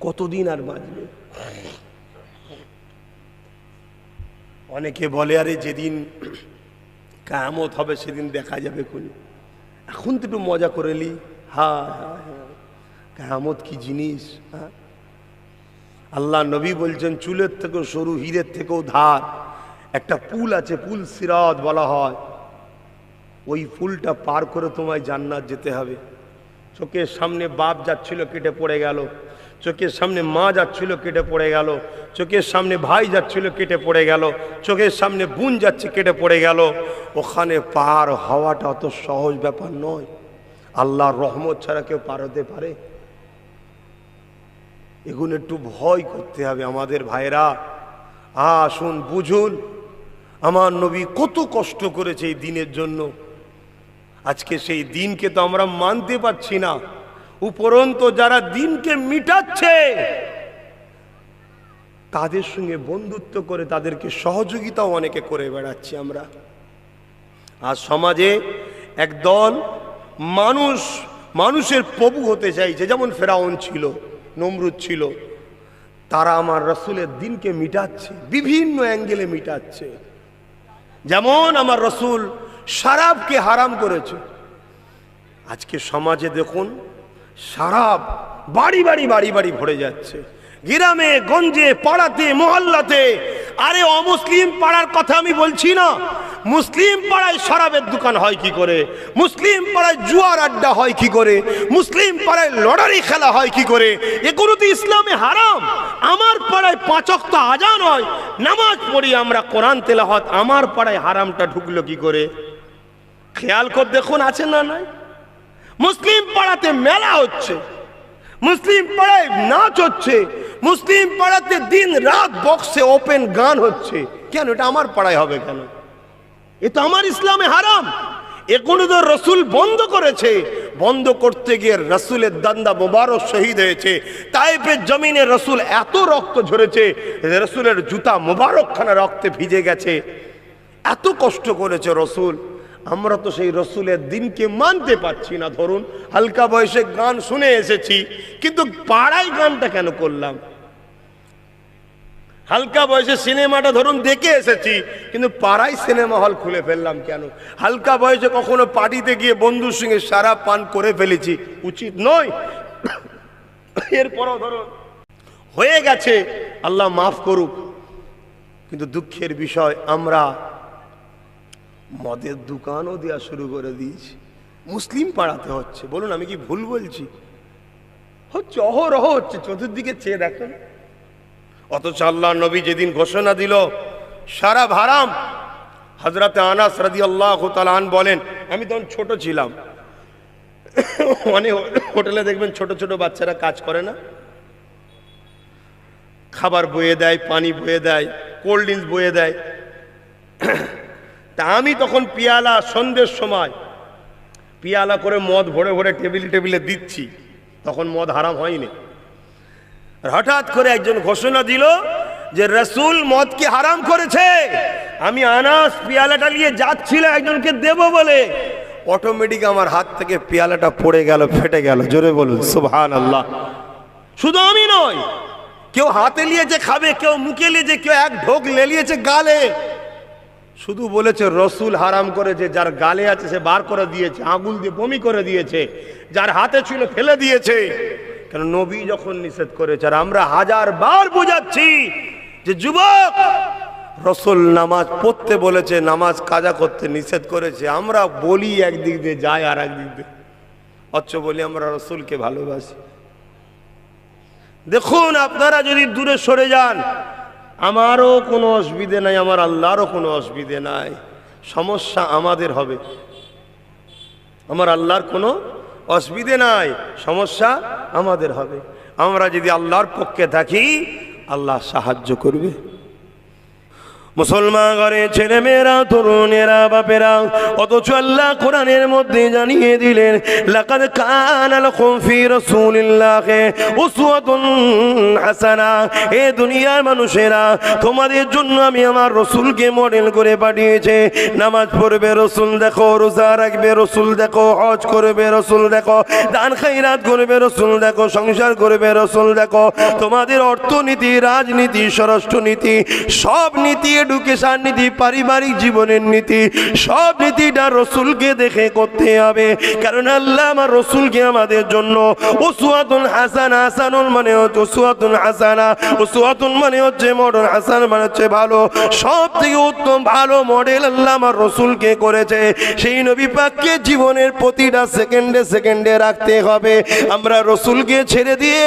কতদিন আর বাঁচবে? অনেকে বলে, আরে যেদিন কিয়ামত হবে সেদিন দেখা যাবে কোন, এখন তো একটু মজা করে লি। হ্যাঁ হ্যাঁ হ্যাঁ, কিয়ামত কি জিনিস। হ্যাঁ, আল্লাহ নবী বলছেন, চুলের থেকেও সরু, হীরের থেকেও ধার একটা পুল আছে, পুল সিরাত বলা হয়, ওই পুলটা পার করে তোমায় জান্নাত যেতে হবে। চোখের সামনে বাপ যাচ্ছিল, কেটে পড়ে গেল, চোখের সামনে মা যাচ্ছিল কেটে পড়ে গেল, চোখের সামনে ভাই যাচ্ছিল কেটে পড়ে গেল, চোখের সামনে বোন যাচ্ছে কেটে পড়ে গেল। ওখানে পার হওয়াটা অত সহজ ব্যাপার নয়। আল্লাহর রহমত ছাড়া কেউ পার হতে পারে? এগুলো একটু ভয় করতে হবে আমাদের ভাইরা। আসুন বুঝুন, আমার নবী কত কষ্ট করেছে এই দিনের জন্য। আজকে সেই দিনকে তো আমরা মানতে পারছি না, উপরন্ত যারা দিনকে মিটাচ্ছে তাদের সঙ্গে বন্ধুত্ব করে তাদেরকে সহযোগিতাও অনেকে করে বেড়াচ্ছি আমরা। আর সমাজে একদল মানুষের প্রভু হতে চাইছে, যেমন ফেরাউন ছিল, নমরুদ ছিল। তারা আমার রসুলের দিনকে মিটাচ্ছে, বিভিন্ন অ্যাঙ্গেলে মিটাচ্ছে। যেমন আমার রসুল শরাবকে হারাম করেছে। আজকে সমাজে দেখুন শরাব বাড়ি বাড়ি বাড়ি বাড়ি ভরে যাচ্ছে, গ্রামে গঞ্জে পাড়াতে মহল্লাতে। আরে অমুসলিম পাড়ার কথা আমি বলছি না, মুসলিম পাড়ায় শরাবের দোকান হয় কি করে, মুসলিম পাড়ায় জুয়ার আড্ডা হয় কি করে, মুসলিম পাড়ায় লটারি খেলা হয় কি করে? এগুলো তো ইসলামে হারাম। আমার পাড়ায় 5 ওয়াক্ত আজান হয়, নামাজ পড়ি আমরা, কোরআন তেলাওয়াত, আমার পাড়ায় হারামটা ঢুকলো কি করে? খেয়াল করে দেখুন, আছে না নাই? মুসলিম পাড়াতে মেলা হচ্ছে, মুসলিম পাড়ায় নাচ হচ্ছে, মুসলিম পাড়াতে দিন রাত বক্সে ওপেন গান হচ্ছে। কেন এটা আমার পাড়ায় হবে কেন? এ তো আমার ইসলামে হারাম। এগুলো তো রসুল বন্ধ করেছে। বন্ধ করতে গিয়ে রসুলের দান্দা মোবারক শহীদ হয়েছে। তাইফের জমিনে রসুল এত রক্ত ঝরেছে, রসুলের জুতা মোবারকখানা রক্তে ভিজে গেছে। এত কষ্ট করেছে রসুল। আমরা তো সেই রসুলের দিনকে মানতে পারছি না। ধরুন হালকা বয়সে গান শুনে এসেছি, কিন্তু পাড়ায় গানটা কেন করলাম? হালকা বয়সে সিনেমাটা ধরুন দেখে এসেছি, কিন্তু পাড়ায় সিনেমা হল খুলে ফেললাম কেন? হালকা বয়সে কখনো পার্টিতে গিয়ে বন্ধুর সঙ্গে সারা পান করে ফেলেছি, উচিত নয়। এরপরও ধরুন হয়ে গেছে, আল্লাহ মাফ করুক। কিন্তু দুঃখের বিষয় আমরা মদের দোকানও দেওয়া শুরু করে দিয়েছি। মুসলিম পাড়াতে হচ্ছে। বলুন আমি কি ভুল বলছি? হচ্ছে, অহরহ হচ্ছে, চতুর্দিকে চেয়ে দেখেন। অথচ আল্লাহ নবী যেদিন ঘোষণা দিল শরাব হারাম, হযরতে আনাস রাদিয়াল্লাহু তাআলা আন বলেন, আমি তখন ছোট ছিলাম। অনেক হোটেলে দেখবেন ছোট ছোট বাচ্চারা কাজ করে না, খাবার বয়ে দেয়, পানি বয়ে দেয়, কোল্ড ড্রিঙ্কস বয়ে দেয়। তা আমি তখন পিয়ালা, সন্ধ্যের সময় পিয়ালা করে মদ ভরে ভরে টেবিলে টেবিলে দিচ্ছি। তখন মদ হারাম হয়নি। হঠাৎ করে একজন ঘোষণা দিল যে রাসূল মদকে হারাম করেছে। আমি আনাস পিয়ালাটা নিয়ে যাচ্ছিলাম একজনকে দেব বলে, অটোমেটিক আমার হাত থেকে পিয়ালাটা পড়ে গেল, ফেটে গেল। জোরে বলুন সুবহানাল্লাহ। শুধু আমি নয়, কেউ হাতে নিয়েছে খাবে, কেউ মুখে নিয়েছে, কেউ এক ঢোক লেলিয়েছে গালে। শুধু বলেছে রসুল হারাম করেছে, যার গালে আছে সে বার করে দিয়েছে, আঙুল দিয়ে বমি করে দিয়েছে, যার হাতে ছিল ফেলে দিয়েছে। কেন? নবী যখন নিষেধ করেছে। আর আমরা 1000 বার বোঝাচ্ছি যে যুবক, রসুল নামাজ পড়তে বলেছে, নামাজ কাজা করতে নিষেধ করেছে। আমরা বলি একদিক দিয়ে, যাই আর একদিক দিয়ে। অথচ বলি আমরা রসুলকে ভালোবাসি। দেখুন, আপনারা যদি দূরে সরে যান, আমারও কোনো অসুবিধে নাই, আমার আল্লাহরও কোনো অসুবিধে নাই। সমস্যা আমাদের হবে, আমার আল্লাহর কোনো অসুবিধে নাই, সমস্যা আমাদের হবে। আমরা যদি আল্লাহর পক্ষে থাকি, আল্লাহ সাহায্য করবে। মুসলমান ঘরে ছেলে মেয়েরা, তরুণেরা, বাপেরা, অথচ আল্লাহ কোরআনের মধ্যে জানিয়ে দিলেন, লাকাদ কানা লাকুম ফি রাসূলিল্লাহি উসওয়াতুন হাসানা। এ দুনিয়ার মানুষেরা, তোমাদের জন্য আমি আমার রসুলকে মডেল করে পাঠিয়েছি। নামাজ পড়বে রসুল দেখো, রোজা রাখবে রসুল দেখো, হজ করবে রসুল দেখো, দান খায়রাত করবে রসুল দেখো, সংসার করবে রসুল দেখো। তোমাদের অর্থনীতি, রাজনীতি, স্বরাষ্ট্রনীতি, সব নীতি এডুকেশন নীতি, পারিবারিক জীবনের নীতি, সব নীতিটা রসুলকে দেখে করতে হবে। কারণ আল্লাহ আমার রসুলকে আমাদের জন্য উসওয়াতুন হাসানা, হাসানুল মানে হচ্ছে উসওয়াতুন হাসানা, উসওয়াতুন মানে হচ্ছে মডেল, হাসান মানে হচ্ছে ভালো, সব থেকে উত্তম ভালো মডেল আল্লাহ আমার রসুলকে করেছে। সেই নবী পাককে জীবনের প্রতিটা সেকেন্ডে সেকেন্ডে রাখতে হবে। আমরা রসুলকে ছেড়ে দিয়ে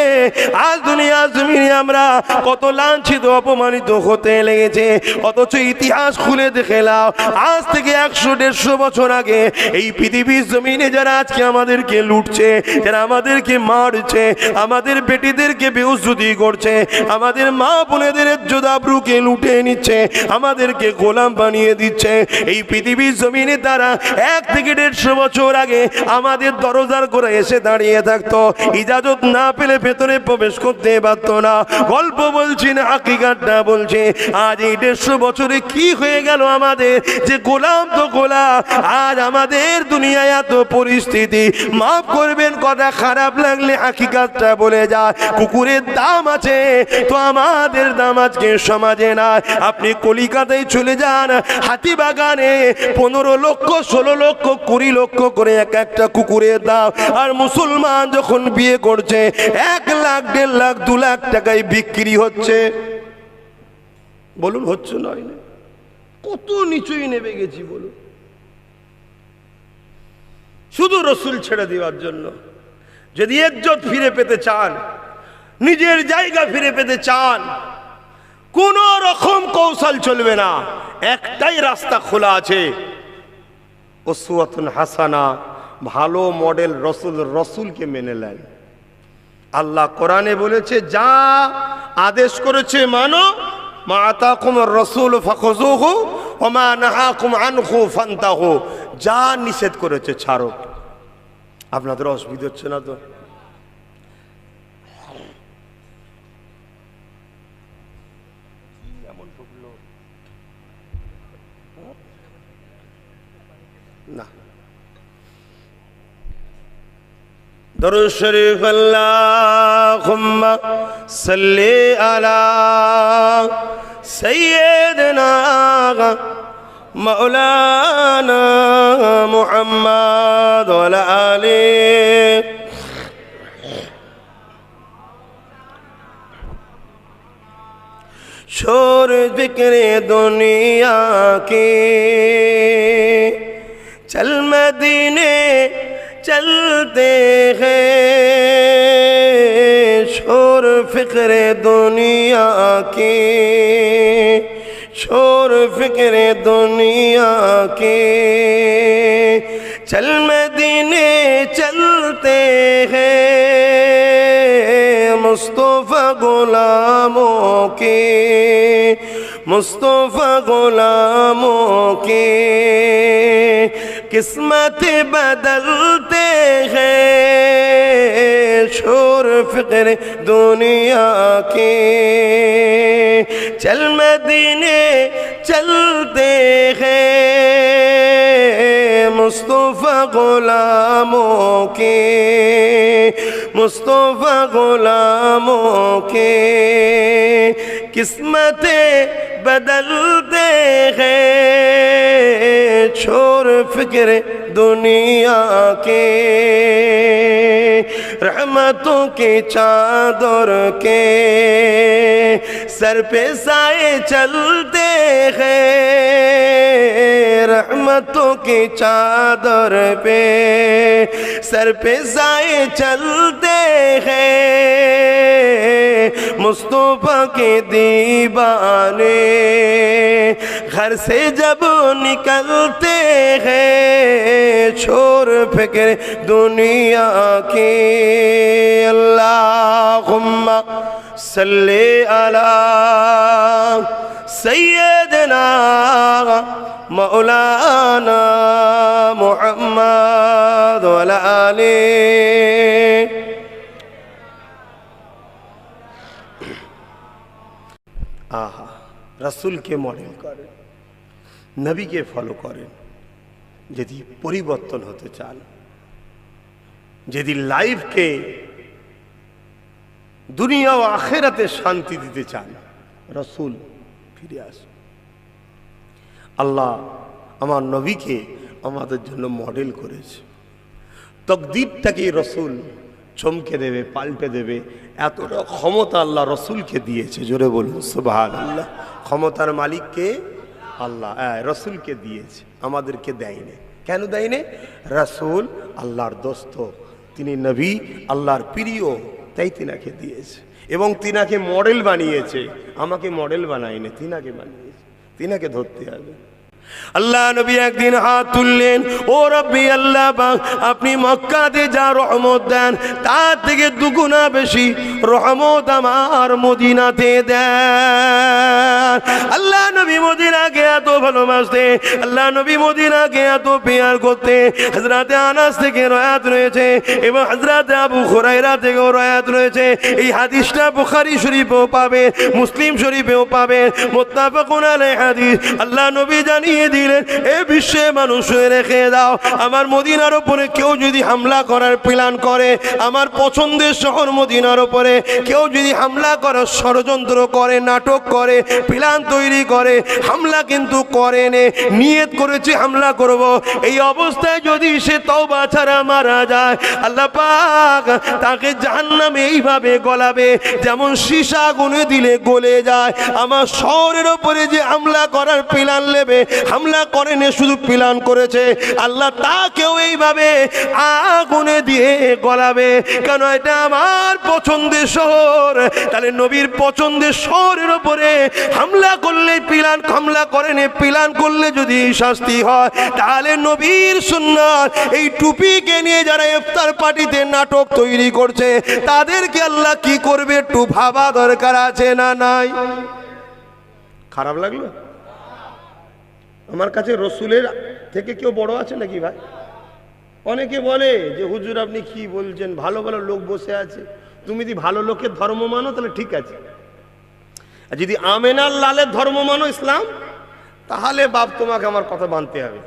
আজ দুনিয়া জমিনে আমরা কত লাঞ্ছিত অপমানিত হতে লেগেছে। অথচ ইতিহাস খুলে দেখে নাও, আজ থেকে 100-150 বছর আগে এই পৃথিবীর জমিনে যারা আজকে আমাদেরকে লুটছে, যারা আমাদেরকে মারছে, আমাদের বেটিদেরকে বেউজ্জতি করছে, আমাদের মা বোনেদের ইজ্জত আবরুকে লুটে নিচ্ছে, আমাদেরকে গোলাম বানিয়ে দিচ্ছে, এই পৃথিবীর জমিনে তারা 1 থেকে 150 বছর আগে আমাদের দরজার করে এসে দাঁড়িয়ে থাকতো, ইজাজত না পেলে ভেতরে প্রবেশ করতে পারতো না। গল্প বলছি না, হাকিকাতটা বলছে। আজ এই 150 বছরে কি হয়ে গেল আমাদের, যে গোলাম তো গোলাম। আজ আমাদের দুনিয়ায় এত পরিস্থিতি, মাফ করবেন কথা খারাপ লাগলে হাকিকাতটা বলে যায়, কুকুরের দাম আছে তো আমাদের দাম আজকে সমাজে না। আপনি কলিকাতায় চলে যান, হাতিবাগানে 15 লক্ষ 16 লক্ষ 20 লক্ষ করে এক একটা কুকুরের দাম। আর মুসলমান যখন বিয়ে করছে 1 লাখ 1.5 লাখ 2 লাখ টাকায় বিক্রি হচ্ছে। বলুন হচ্ছে নয় না? কত নিচুই নেমে গেছি বলুন, শুধু রসুল ছেড়ে দেওয়ার জন্য। যদি ইজ্জত ফিরে পেতে চান, নিজের জায়গা ফিরে পেতে চান, কোন রকম কৌশল চলবে না, একটাই রাস্তা খোলা আছে, উসওয়াতুন হাসানা, ভালো মডেল রসুল, রসুলকে মেনে নেন। আল্লাহ কোরআনে বলেছে যা আদেশ করেছে মানো, মা আতাকুমুর রাসূল ফাখুযুহু ওয়া মা নাহাকুম আনহু ফান্তাহু, যা নিষেধ করেছে ছাড়ো। আপনাদের অসুবিধা হচ্ছে না তো? না, দরুদ শরীফ আল্লাহুম্মা সাল্লি আলা সাইয়্যিদিনা মাওলানা মুহাম্মদ ওয়া আলা আলিহি। शोर ज़िक्र दुनिया के चल मदीने चलते हैं, शोर फ़िक्र दुनिया के, शोर फ़िक्र दुनिया के चल मदीने चलते हैं, मुस्तफ़ा गुलामों के, मुस्तफ़ा गुलामों के किस्मत बदलते हैं, शोर फ़िक्र दुनिया के चल मदीने चलते हैं, मुस्तफ़ा गुलामों के, मुस्तफ़ा गुलामों के किस्मत बदलते हैं, छोड़ फिक्र दुनिया के, रहमतों के चादर के सर पे साए चलते हैं, रहमतों की चादर पे सर पे साए चलते हैं, मुस्तफ़ा के दीवाने घर से जब निकलते हैं, छोड़ फिक्र दुनिया के। अल्लाहुम्मा सल्ले अला सय्यदना मौलाना मुहम्मद व अला आलिहि। आहा, रसूलকে মডেল করেন, নবীকে ফলো করেন। যদি পরিবর্তন হতে চান, যদি লাইফকে দুনিয়া ও আখিরাতে শান্তি দিতে চান, রসুল ফিরে আসুন। আল্লাহ আমার নবীকে আমাদের জন্য মডেল করেছে। তকদিরটাকে রসুল চমকে দেবে, পাল্টে দেবে, এতটা ক্ষমতা আল্লাহ রসুলকে দিয়েছে। জোরে বলুন সুবহানাল্লাহ। ক্ষমতার মালিককে আল্লাহ, রসুলকে দিয়েছে, আমাদেরকে দেয়নি। কেন দেয়নি? রসুল আল্লাহর দোস্ত, তিনি নবী, আল্লাহর প্রিয়, তাই তিনাকে দিয়েছে এবং তিনাকে মডেল বানিয়েছে। আমাকে মডেল বানায়নি, তিনাকে বানিয়েছে, তিনাকে ধরতে হবে। আল্লাহ নবী একদিন হাত তুললেন, ও রব্বি আল্লাহ পাক, আপনি মক্কাতে যা রহমত দেন তার থেকে দুগুণা বেশি রহমত আমার মদিনাতে দেন। আল্লাহ নবী মদিনাকে এত ভালোবাসতে, আল্লাহ নবী মদিনাকে এত পেয়ার করতে, হযরতে আনাস থেকে রয়াত রয়েছে এবং হযরতে আবু হুরায়রা থেকেও রয়াত রয়েছে। এই হাদিসটা বুখারী শরীফেও পাবে, মুসলিম শরীফেও পাবে, মুত্তাফাকুন আলাইহি হাদিস। আল্লাহ নবী জানিয়ে দিলেন, এ বিশ্বে মানুষ রেখে দাও, আমার মদিনার উপরে কেউ যদি হামলা করার প্ল্যান করে, আমার পছন্দের শহর মদিনার উপরে কেউ যদি হামলা করার ষড়যন্ত্র করে, নাটক করে, প্ল্যান তৈরি করে, হামলা কিন্তু করেনি, নিয়ত করেছে হামলা করব, এই অবস্থায় যদি সে তওবা ছাড়া মারা যায়, আল্লাহ পাক তাকে জাহান্নামে এইভাবে গলাবে যেমন সীসা আগুনে দিলে গলে যায়। আমার শহরের উপরে যে হামলা করার প্ল্যান নেবে, হামলা করেনি, শুধু প্ল্যান করেছে, আল্লাহ তাকেও এইভাবে আগুনে দিয়ে গলাবে। কেন? এটা আমার পছন্দের শহর। তাহলে নবীর পছন্দের শহরের উপরে হামলা করলে প্ল্যান, হামলা করেনি, প্ল্যান করলে যদি শাস্তি হয়, তাহলে নবীর সুন্নাত এই টুপিকে নিয়ে যারা ইফতার পার্টিতে নাটক তৈরি করছে তাদেরকে আল্লাহ কি করবে একটু ভাবা দরকার আছে না নাই? খারাপ লাগলো? আমার কাছে রসুলের থেকে কেউ বড় আছে নাকি ভাই? অনেকে বলে যে হুজুর আপনি কি বলছেন, ভালো ভালো লোক বসে আছে, তুমি যদি ভালো লোকের ধর্ম মানো তাহলে ঠিক আছে, আর যদি আমেনার লালের ধর্ম মানো ইসলাম, তাহলে বাপ তোমাকে আমার কথা মানতে হবে।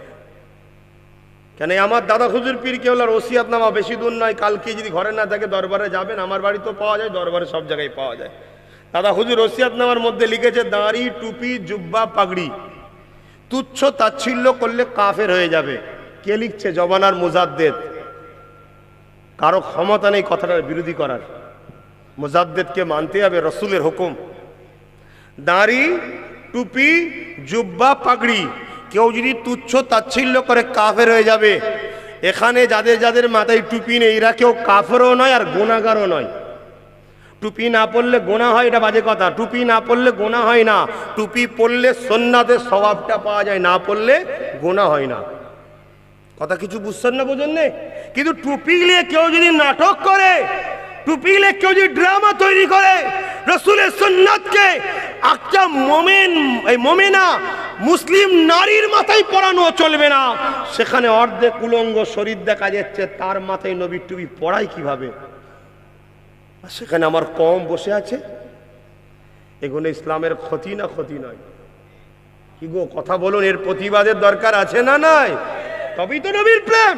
কেন? আমার দাদা হুজুর পীর কেবলার ওসিয়াত নামা বেশি দূর নয়, কালকে যদি ঘরে না থাকে দরবারে যাবেন, আমার বাড়ি তো পাওয়া যায়, দরবারে সব জায়গায় পাওয়া যায়। দাদা হুজুর ওসিয়াত নামার মধ্যে লিখেছে, দাড়ি, টুপি, জুব্বা, পাগড়ি তুচ্ছ তাচ্ছিল্য করলে কাফের হয়ে যাবে। কে লিখছে? জবানার মুজাদ্দেদ। কারো ক্ষমতা নেই কথাটার বিরোধী করার, মুজাদ্দেদকে মানতে হবে, রসুলের হুকুম। দাড়ি, টুপি, জুব্বা, পাগড়ি কেউ যদি তুচ্ছ তাচ্ছিল্য করে কাফের হয়ে যাবে। এখানে যাদের যাদের মাথায় টুপি নেই এরা কেউ কাফেরও নয় আর গুনাহগারও নয়। টুপি না পড়লে গোনা হয় এটা বাজে কথা, টুপি না পড়লে গোনা হয় না। টুপি পড়লে সুন্নাতের সওয়াবটা পাওয়া যায়, না পড়লে গোনা হয় না। কথা কিছু বুঝছেন না, বোঝেন না? কিন্তু টুপি নিয়ে কেউ যদি নাটক করে, টুপি নিয়ে কেউ যদি ড্রামা তৈরি করে, রাসূলের সুন্নাতকে একটা মুমিনা মুসলিম নারীর মাথায় পরানো চলবে না। সেখানে অর্ধেক উলঙ্গ শরীর দেখা যাচ্ছে, তার মাথায় নবীর টুপি পরাই কিভাবে? সেখানে আমার কম বসে আছে, এগুলো ইসলামের ক্ষতি না ক্ষতি নয়? কি গো কথা বলুন, এর প্রতিবাদের দরকার আছে না নাই? তবেই তো নবীর প্রেম,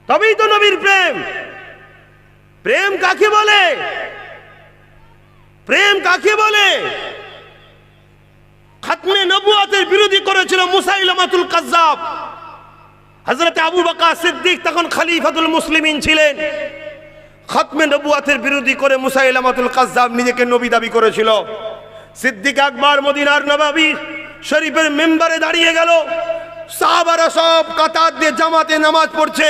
তবেই তো নবীর প্রেম। প্রেম কাকে বলে? প্রেম কাকে বলে? খাতমে নবুয়তের বিরোধী করেছিল মুসাইলামাতুল কাজ্জাব। হযরত আবু বকর সিদ্দিক তখন খলিফাতুল মুসলিমিন ছিলেন। খাতমে নবুয়তের বিরোধী করে মুসাইলামাতুল কাজ্জাব নিজেকে নবী দাবি করেছিল। সিদ্দিক আকবর মদিনার নববী শরীফের মেম্বারে দাঁড়িয়ে গেল, সাহাবারা সব কাতার দিয়ে জামাতে নামাজ পড়ছে।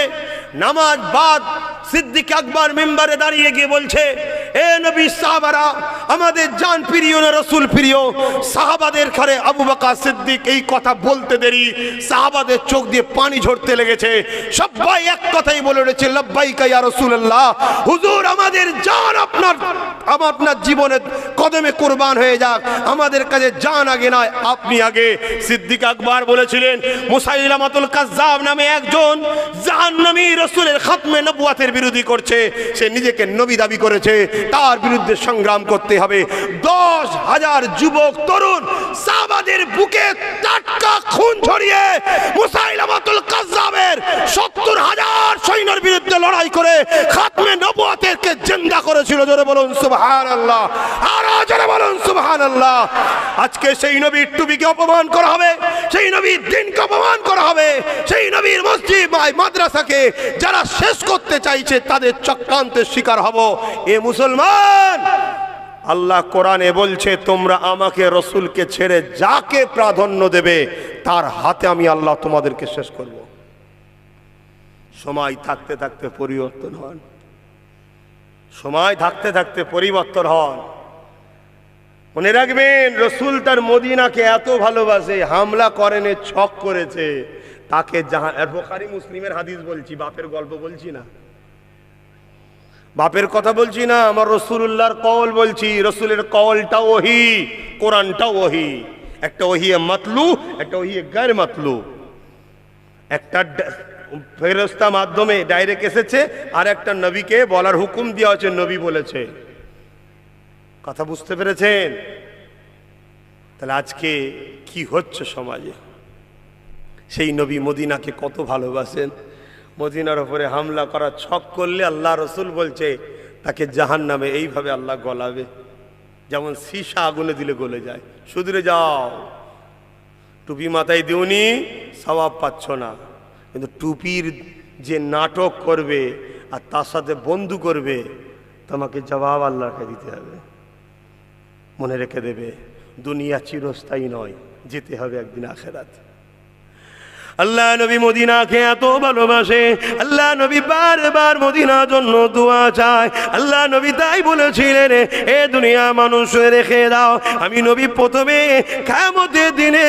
নামাজ বাদ সিদ্দিক আকবর মেম্বারে দাঁড়িয়ে গিয়ে বলছে, এ নবী সাহাবারা, আমাদের জান প্রিয় না রাসূল প্রিয়? সাহাবাদের ঘরে আবু বকর সিদ্দিক এই কথা বলতে দেরি সাহাবাদের চোখ দিয়ে পানি ঝরতে লেগেছে। সবাই এক কথাই বলে উঠেছে, লব্বাইকা ইয়া রাসূলুল্লাহ, হুজুর আমাদের জান আপনার জীবনের কদমে কুরবান হয়ে যাক, আমাদের কাছে জান আগে নয়, আপনি আগে। সিদ্দিক আকবর বলেছিলেন, মুসাইলামাতুল কাজ্জাব নামে একজন জাহান্নামী রাসূলের খাতমে নবুয়তের বিরোধী করছে, সে নিজেকে নবী দাবি করেছে, তার বিরুদ্ধে সংগ্রাম করতে হবে। 10,000 যুবক তরুণ সাহাবাদের বুকে টাটকা খুন ঝরিয়ে মুসাইলামাতুল কাজ্জাবের 70,000 সৈন্যের বিরুদ্ধে লড়াই করে খাতমে নবুয়তকে জিন্দা করেছিল। জোরে বলুন সুবহানাল্লাহ, আর জোরে বলুন সুবহানাল্লাহ। সুবহানাল্লাহ। আজকে সেই নবীর টুপিকে অপমান করা হবে, সেই নবীর দিনকে অপমান করা হবে, সেই নবীর মসজিদ মাদ্রাসাকে যারা শেষ করতে চাইছে তাদের চক্রান্তের শিকার হব। এ মুসলমান, আল্লাহ কোরআনে বলছে তোমরা আমাকে রসুলকে ছেড়ে যাকে প্রাধান্য দেবে তার হাতে আমি আল্লাহ তোমাদেরকে শেষ করব। সময় থাকতে থাকতে পরিবর্তন হন, সময় থাকতে থাকতে পরিবর্তন হন। মনে রাখবেন, রসুল তার মদিনাকে এত ভালোবাসে, হামলা করেন, ছক করেছে তাকে জাহান। বুখারী মুসলিমের হাদিস বলছি, বাপের গল্প বলছি না, বাপের কথা বলছি না, আমার রসুলুল্লাহর কওল বলছি। রসুলের কওলটা ওহী, কোরআনটা ওহী। একটা ওহী মাতলু, একটা ওহী গায়র মাতলু। একটা ফেরেশতা মাধ্যমে ডাইরেক্ট এসেছে, আর একটা নবীকে বলার হুকুম দেওয়া হয়েছে, নবী বলেছে। কথা বুঝতে পেরেছেন? তাহলে আজকে কি হচ্ছে সমাজে? সেই নবী মদিনাকে কত ভালোবাসেন, মদিনার উপরে হামলা করা ছক করলে আল্লাহ রসুল বলছে তাকে জাহান্নামে এইভাবে আল্লাহ গলাবে, যেমন সীসা আগুনে দিলে গলে যায়। সুদূরে যাও, টুপি মাথায় দিওনি, সওয়াব পাচ্ছ না। কিন্তু টুপির যে নাটক করবে আর তার সাথে বন্ধু করবে, তোমাকে জবাব আল্লাহকে দিতে হবে। মনে রেখে দেবে, দুনিয়া চিরস্থায়ী নয়, যেতে হবে একদিন আখিরাত। আল্লাহ নবী মদিনাকে এত ভালোবাসে, আল্লাহ নবী বারবার মদিনার জন্য দোয়া চায়। আল্লাহ নবী তাই বলেছিলেন, এ দুনিয়া মানুষ রেখে দাও, আমি নবী প্রথমে কিয়ামতের দিনে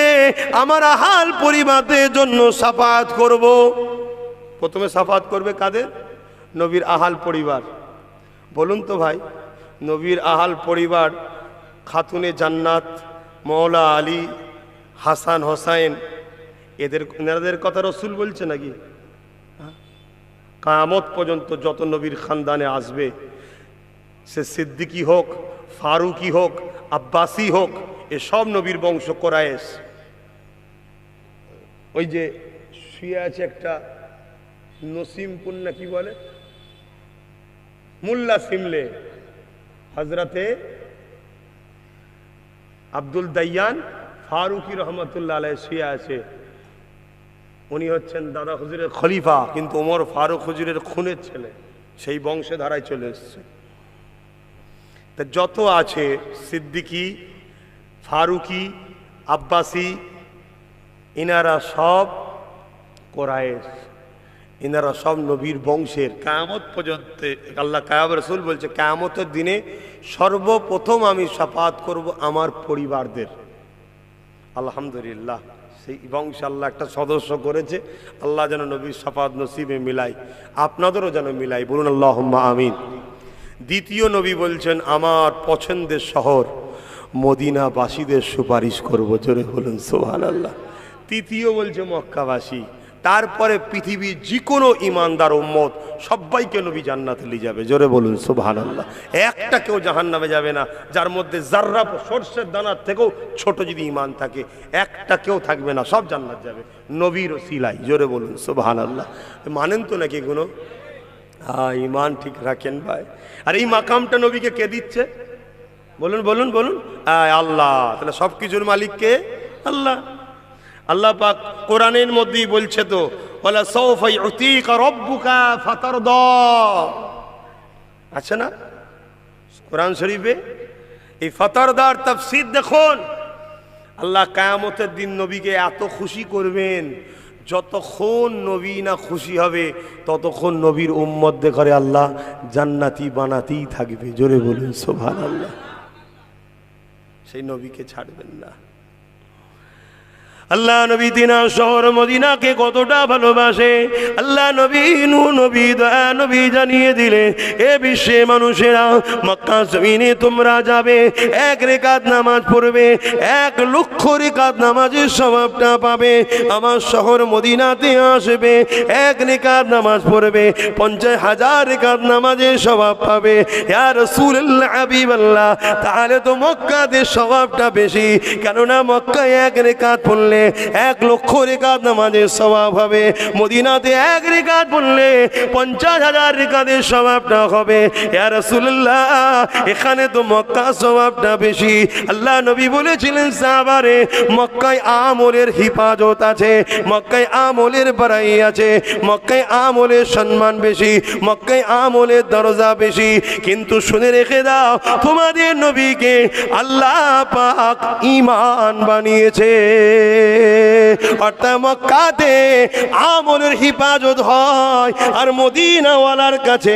আমার আহাল পরিবারের জন্য শাফাআত করব। প্রথমে শাফাআত করবে কাদের? নবীর আহাল পরিবার। বলুন তো ভাই, নবীর আহাল পরিবার, খাতুনে জান্নাত, মওলা আলী, হাসান হোসাইন, এনাদের কথা রসুল বলছে নাকি? কিয়ামত পর্যন্ত যত নবীর খানদানে আসবে, সে সিদ্দিকী হোক, ফারুকি হোক, আব্বাসী হোক, এসব নবীর বংশ কোরাইশ। ওই যে শুয়ে আছে একটা নসিমপুর না কি বলে, মুল্লা সিমলে, হজরতে আব্দুল দাইয়ান ফারুকি রহমতুল্লাহ আলাইহি শুয়ে আছে। উনি হচ্ছেন দাদা হুজুরের খলিফা, কিন্তু ওমর ফারুক হুজুরের খুনের ছেলে, সেই বংশে ধারায় চলে এসছে। তা যত আছে সিদ্দিকী, ফারুকি, আব্বাসী, ইনারা সব কোরাইশ, ইনারা সব নবীর বংশের। কিয়ামত পর্যন্ত আল্লাহ রসুল বলছে কিয়ামতের দিনে সর্বপ্রথম আমি শাফাআত করব আমার পরিবারদের। আলহামদুলিল্লাহ, সেই বংশে আল্লাহ একটা সদস্য করেছে। আল্লাহ যেন নবীর শাফাআত নসিবে মিলাই, আপনাদেরও যেন মিলাই। বলুন আল্লাহুম্মা আমিন। দ্বিতীয় নবী বলছেন আমার পছন্দের শহর মদিনাবাসীদের সুপারিশ করব, জোরে বলুন সুবহানাল্লাহ। তৃতীয় বলছে মক্কাবাসী, তারপরে পৃথিবীর যে কোনো ইমানদার উম্মত সবাইকে নবী জান্নাতে নিয়ে যাবে, জোরে বলুন সুবহানাল্লাহ। একটা কেউ জাহান্নামে যাবে না, যার মধ্যে জাররা সরষের দানার থেকেও ছোট যদি ইমান থাকে, একটা কেউ থাকবে না, সব জান্নাত যাবে নবীর ওসিলায়, জোরে বলুন সুবহানাল্লাহ। মানেন তো নাকি কোনো? হ্যাঁ, ইমান ঠিক রাখেন ভাই। আর এই মাকামটা নবীকে কে দিচ্ছে? বলুন বলুন বলুন, আল্লাহ। তাহলে সব কিছুর মালিক কে? আল্লাহ। আল্লাহ পাক কোরআনের মধ্যেই বলছে তো, ওয়ালা সাওফা ইউতিকা রাব্বুকা ফাতারদা, আছে না কোরআন শরীফে? এই ফাতারদার তাফসীর দেখুন। আল্লাহ কিয়ামতের দিন নবীকে এত খুশি করবেন, যতক্ষণ নবী না খুশি হবে ততক্ষণ নবীর উম্মতদের ঘরে আল্লাহ জান্নাতি বানাতেই থাকবে, জোরে বলুন সুবহানাল্লাহ। সেই নবীকে ছাড়বেন না। আল্লাহ নবী দিনার শহর মদিনাকে কতটা ভালোবাসে আল্লাহ নবী নূহ নবী দয়া নবী জানিয়ে দিলে, এ বিশ্বে মানুষেরা মক্কা জমিনে তোমরা যাবে, এক রেকাত নামাজ পড়বে, 1 লক্ষ রেকাত নামাজের সওয়াবটা পাবে। আমার শহর মদিনাতে আসবে, 1 রেকাত নামাজ পড়বে, 50,000 রেকাত নামাজের সওয়াব পাবে। ইয়া রাসূলুল্লাহ হাবিবাল্লাহ, তাহলে তো মক্কাতে সওয়াবটা বেশি, কেননা মক্কায় 1 রেকাত পড়লে 1 লক্ষ রেকাত নামাজের সওয়াব হবে। মদিনাতে 1 রেকাত পড়লে 50,000 রেকাতের সওয়াবটা হবে। ইয়া রাসূলুল্লাহ, এখানে তো মক্কা সওয়াবটা বেশি। আল্লাহ নবী বলেছিলেন সাহাবারে, মক্কায় আমলের হিফাজত আছে, মক্কায় আমলের বাড়াই আছে, মক্কায় আমলের সম্মান বেশি, মক্কায় আমলের দরজা বেশি। কিন্তু শুনে রেখে দাও, তোমাদের নবীকে আল্লাহ পাক ঈমান বানিয়েছে। অর্থাৎ মক্কাতে আমলের হিফাজত হয় আর মদিনাওয়ালার কাছে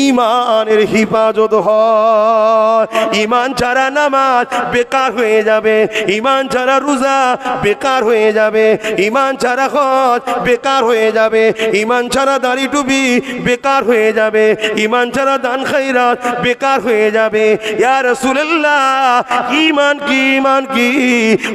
ঈমানের হিফাজত হয়। ঈমান ছাড়া নামাজ বেকার হয়ে যাবে, ঈমান ছাড়া রোজা বেকার হয়ে যাবে, ঈমান ছাড়া হজ বেকার হয়ে যাবে, ঈমান ছাড়া দাড়ি টুপি বেকার হয়ে যাবে, ঈমান ছাড়া দান খায়রাত বেকার হয়ে যাবে। ইয়া রাসূলুল্লাহ, ঈমান কি? ঈমান কি?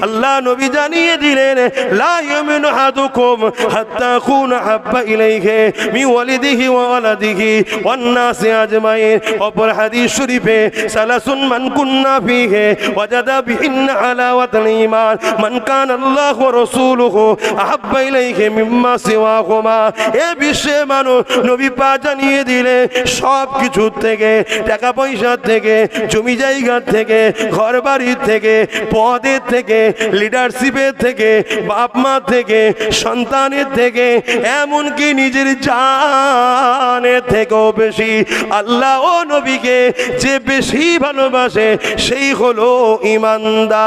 আল্লাহ নবী জানিয়ে দিলেন, লা ইয়ামিনু আহাদুকুম হাত্তা কুনা হাব্বা ইলাইহি মিন ওয়ালিদিহি ওয়া ওয়ালাদিহি ওয়ান নাসি আজমাইন। অপর হাদিস শরীফে, সালাসুন মান কুন্না ফীহি ওয়াজাদা বিহিন্না হালাওয়াতাল ঈমান মান কানা আল্লাহু ওয়া রাসূলুহু আহাব্বা ইলাইহি মিম্মা সিওয়াহুমা। এ বিশ্বে মানুষ নবী পাক জানিয়ে দিলে, সব কিছু থেকে, টাকা পয়সা থেকে, জমি জায়গা থেকে, ঘর বাড়ির থেকে, পদের থেকে, লিডারশিপের থেকে, বাপ মা থেকে, সন্তানের থেকে, এমনকি নিজের জানের থেকেও বেশি আল্লাহ ও নবীকে যে বেশি ভালোবাসে সেই হলো ঈমানদার।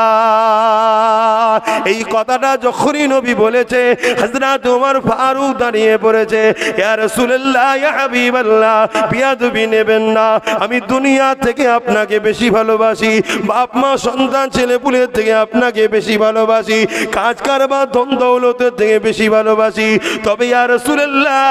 এই কথাটা যখনই নবী বলেছে, হযরত ওমর ফারুক দাঁড়িয়ে পড়েছে। ইয়া রাসূলুল্লাহ, ইয়া হাবিবাল্লাহ, বিয়াদবি নেবেন না, আমি দুনিয়া থেকে আপনাকে বেশি ভালোবাসি, বাপ মা সন্তান ছেলেপুলের থেকে আপনাকে বেশি ভালোবাসি, কাজ কারবার ধন দৌলতের থেকে বেশি ভালোবাসি, তবে ইয়া রাসূলুল্লাহ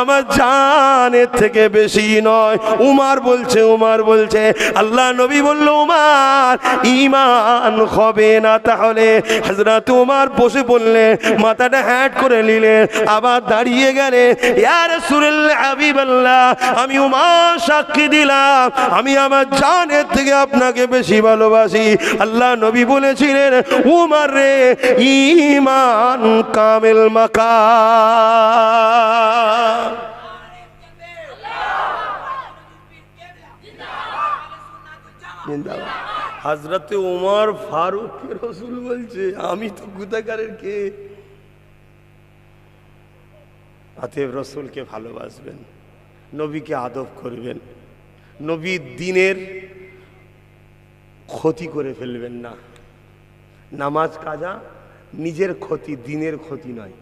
আমার জানের থেকে বেশি নয়। উমর বলছে, উমর বলছে, আল্লাহ নবী বলল, উমর ঈমান হবে না। তাহলে হযরত উমর বসে পড়লেন, মাথাটা হ্যাট করে নিলেন, আবার দাঁড়িয়ে গেলেন। ইয়া রাসূলুল্লাহ, হাবিবাল্লাহ, আমি উমর সাক্ষী দিলাম, আমি আমার জানের থেকে আপনাকে বেশি ভালোবাসি। আল্লাহ নবী বলেছিলেন, উমর রে, ঈমান কামিল মাকাম। হযরত উমর ফারুককে রাসূল বলছে, আমি তো গুনাহগারের কে? অতএব রাসূলকে ভালোবাসবেন, নবীকে আদব করবেন, নবীর দ্বীনের ক্ষতি করে ফেলবেন না। নামাজ কাজা নিজের ক্ষতি, দ্বীনের ক্ষতি নয়।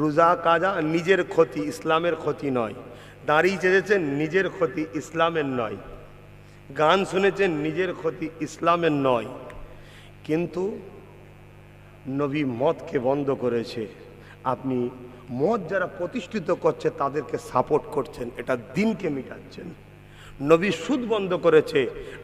রোজা কাজা নিজের ক্ষতি, ইসলামের ক্ষতি নয়। দাড়ি চেয়েছেন নিজের ক্ষতি, ইসলামের নয়। গান শুনেছেন নিজের ক্ষতি, ইসলামের নয়। কিন্তু নবী মদকে বন্ধ করেছে, আপনি মদ যারা প্রতিষ্ঠিত করছে তাদেরকে সাপোর্ট করছেন, এটা দ্বীনকে মিটাচ্ছেন। নবী সুদ বন্ধ করেছে,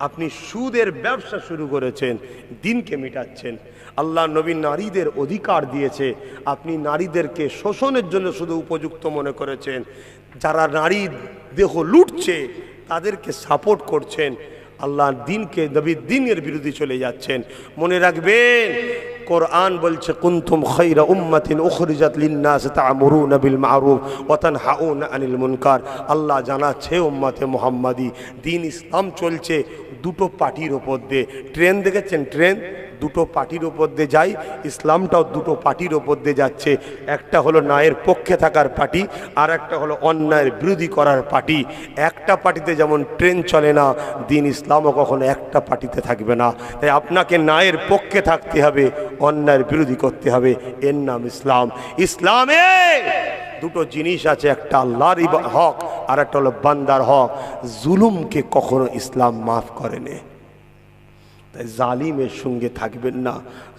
আপনি সুদের ব্যবসা শুরু করেছেন, দ্বীনকে মিটাচ্ছেন। আল্লাহ নবী নারীদের অধিকার দিয়েছে, আপনি নারীদেরকে শোষণের জন্য শুধু উপযুক্ত মনে করেছেন। যারা নারী দেহ লুটছে তাদেরকে সাপোর্ট করছেন, আল্লাহ দ্বীনকে, নবীর দ্বীনের বিরোধী চলে যাচ্ছেন। মনে রাখবেন, কোরআন বলছে, কুনতুম খায়রা উম্মাতিন উখরিজাত লিন-নাস তা'মুরুনা বিল মা'রুফ ওয়া তানহাউনা আনিল মুনকার। আল্লাহ জানাচ্ছে উম্মতে মুহাম্মাদি, দ্বীন ইসলাম চলছে দুটো পার্টির ওপর দিয়ে। ট্রেন দেখেছেন, ট্রেন দুটো পার্টির ওপর দিয়ে যায়, ইসলামটাও দুটো পার্টির ওপর দিয়ে যাচ্ছে। একটা হলো ন্যায়ের পক্ষে থাকার পার্টি, আর একটা হলো অন্যায়ের বিরোধী করার পার্টি। একটা পার্টিতে যেমন ট্রেন চলে না, দ্বীন ইসলামও কখনো একটা পার্টিতে থাকবে না। তাই আপনাকে ন্যায়ের পক্ষে থাকতে হবে, অন্যায়ের বিরোধী করতে হবে, এর নাম ইসলাম। ইসলামে দুটো জিনিস আছে, একটা আল্লাহর হক আর একটা হলো বান্দার হক। জুলুমকে কখনো ইসলাম মাফ করেনি। তাই জালিমের সঙ্গে থাকবেন না,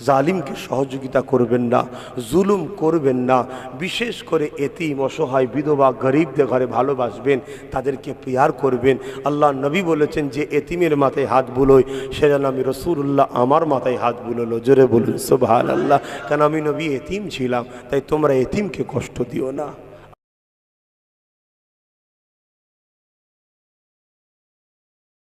জালিমকে সহযোগিতা করবেন না, জুলুম করবেন না। বিশেষ করে এতিম, অসহায়, বিধবা, গরিবদের ঘরে ভালোবাসবেন, তাদেরকে প্যার করবেন। আল্লাহ নবী বলেছেন, যে এতিমের মাথায় হাত বুলোয় সে যেন আমি রাসূলুল্লাহ আমার মাথায় হাত বুলোলো। জোরে বলুন সুবহানাল্লাহ। কেন আমি নবী এতিম ছিলাম, তাই তোমরা এতিমকে কষ্ট দিও না।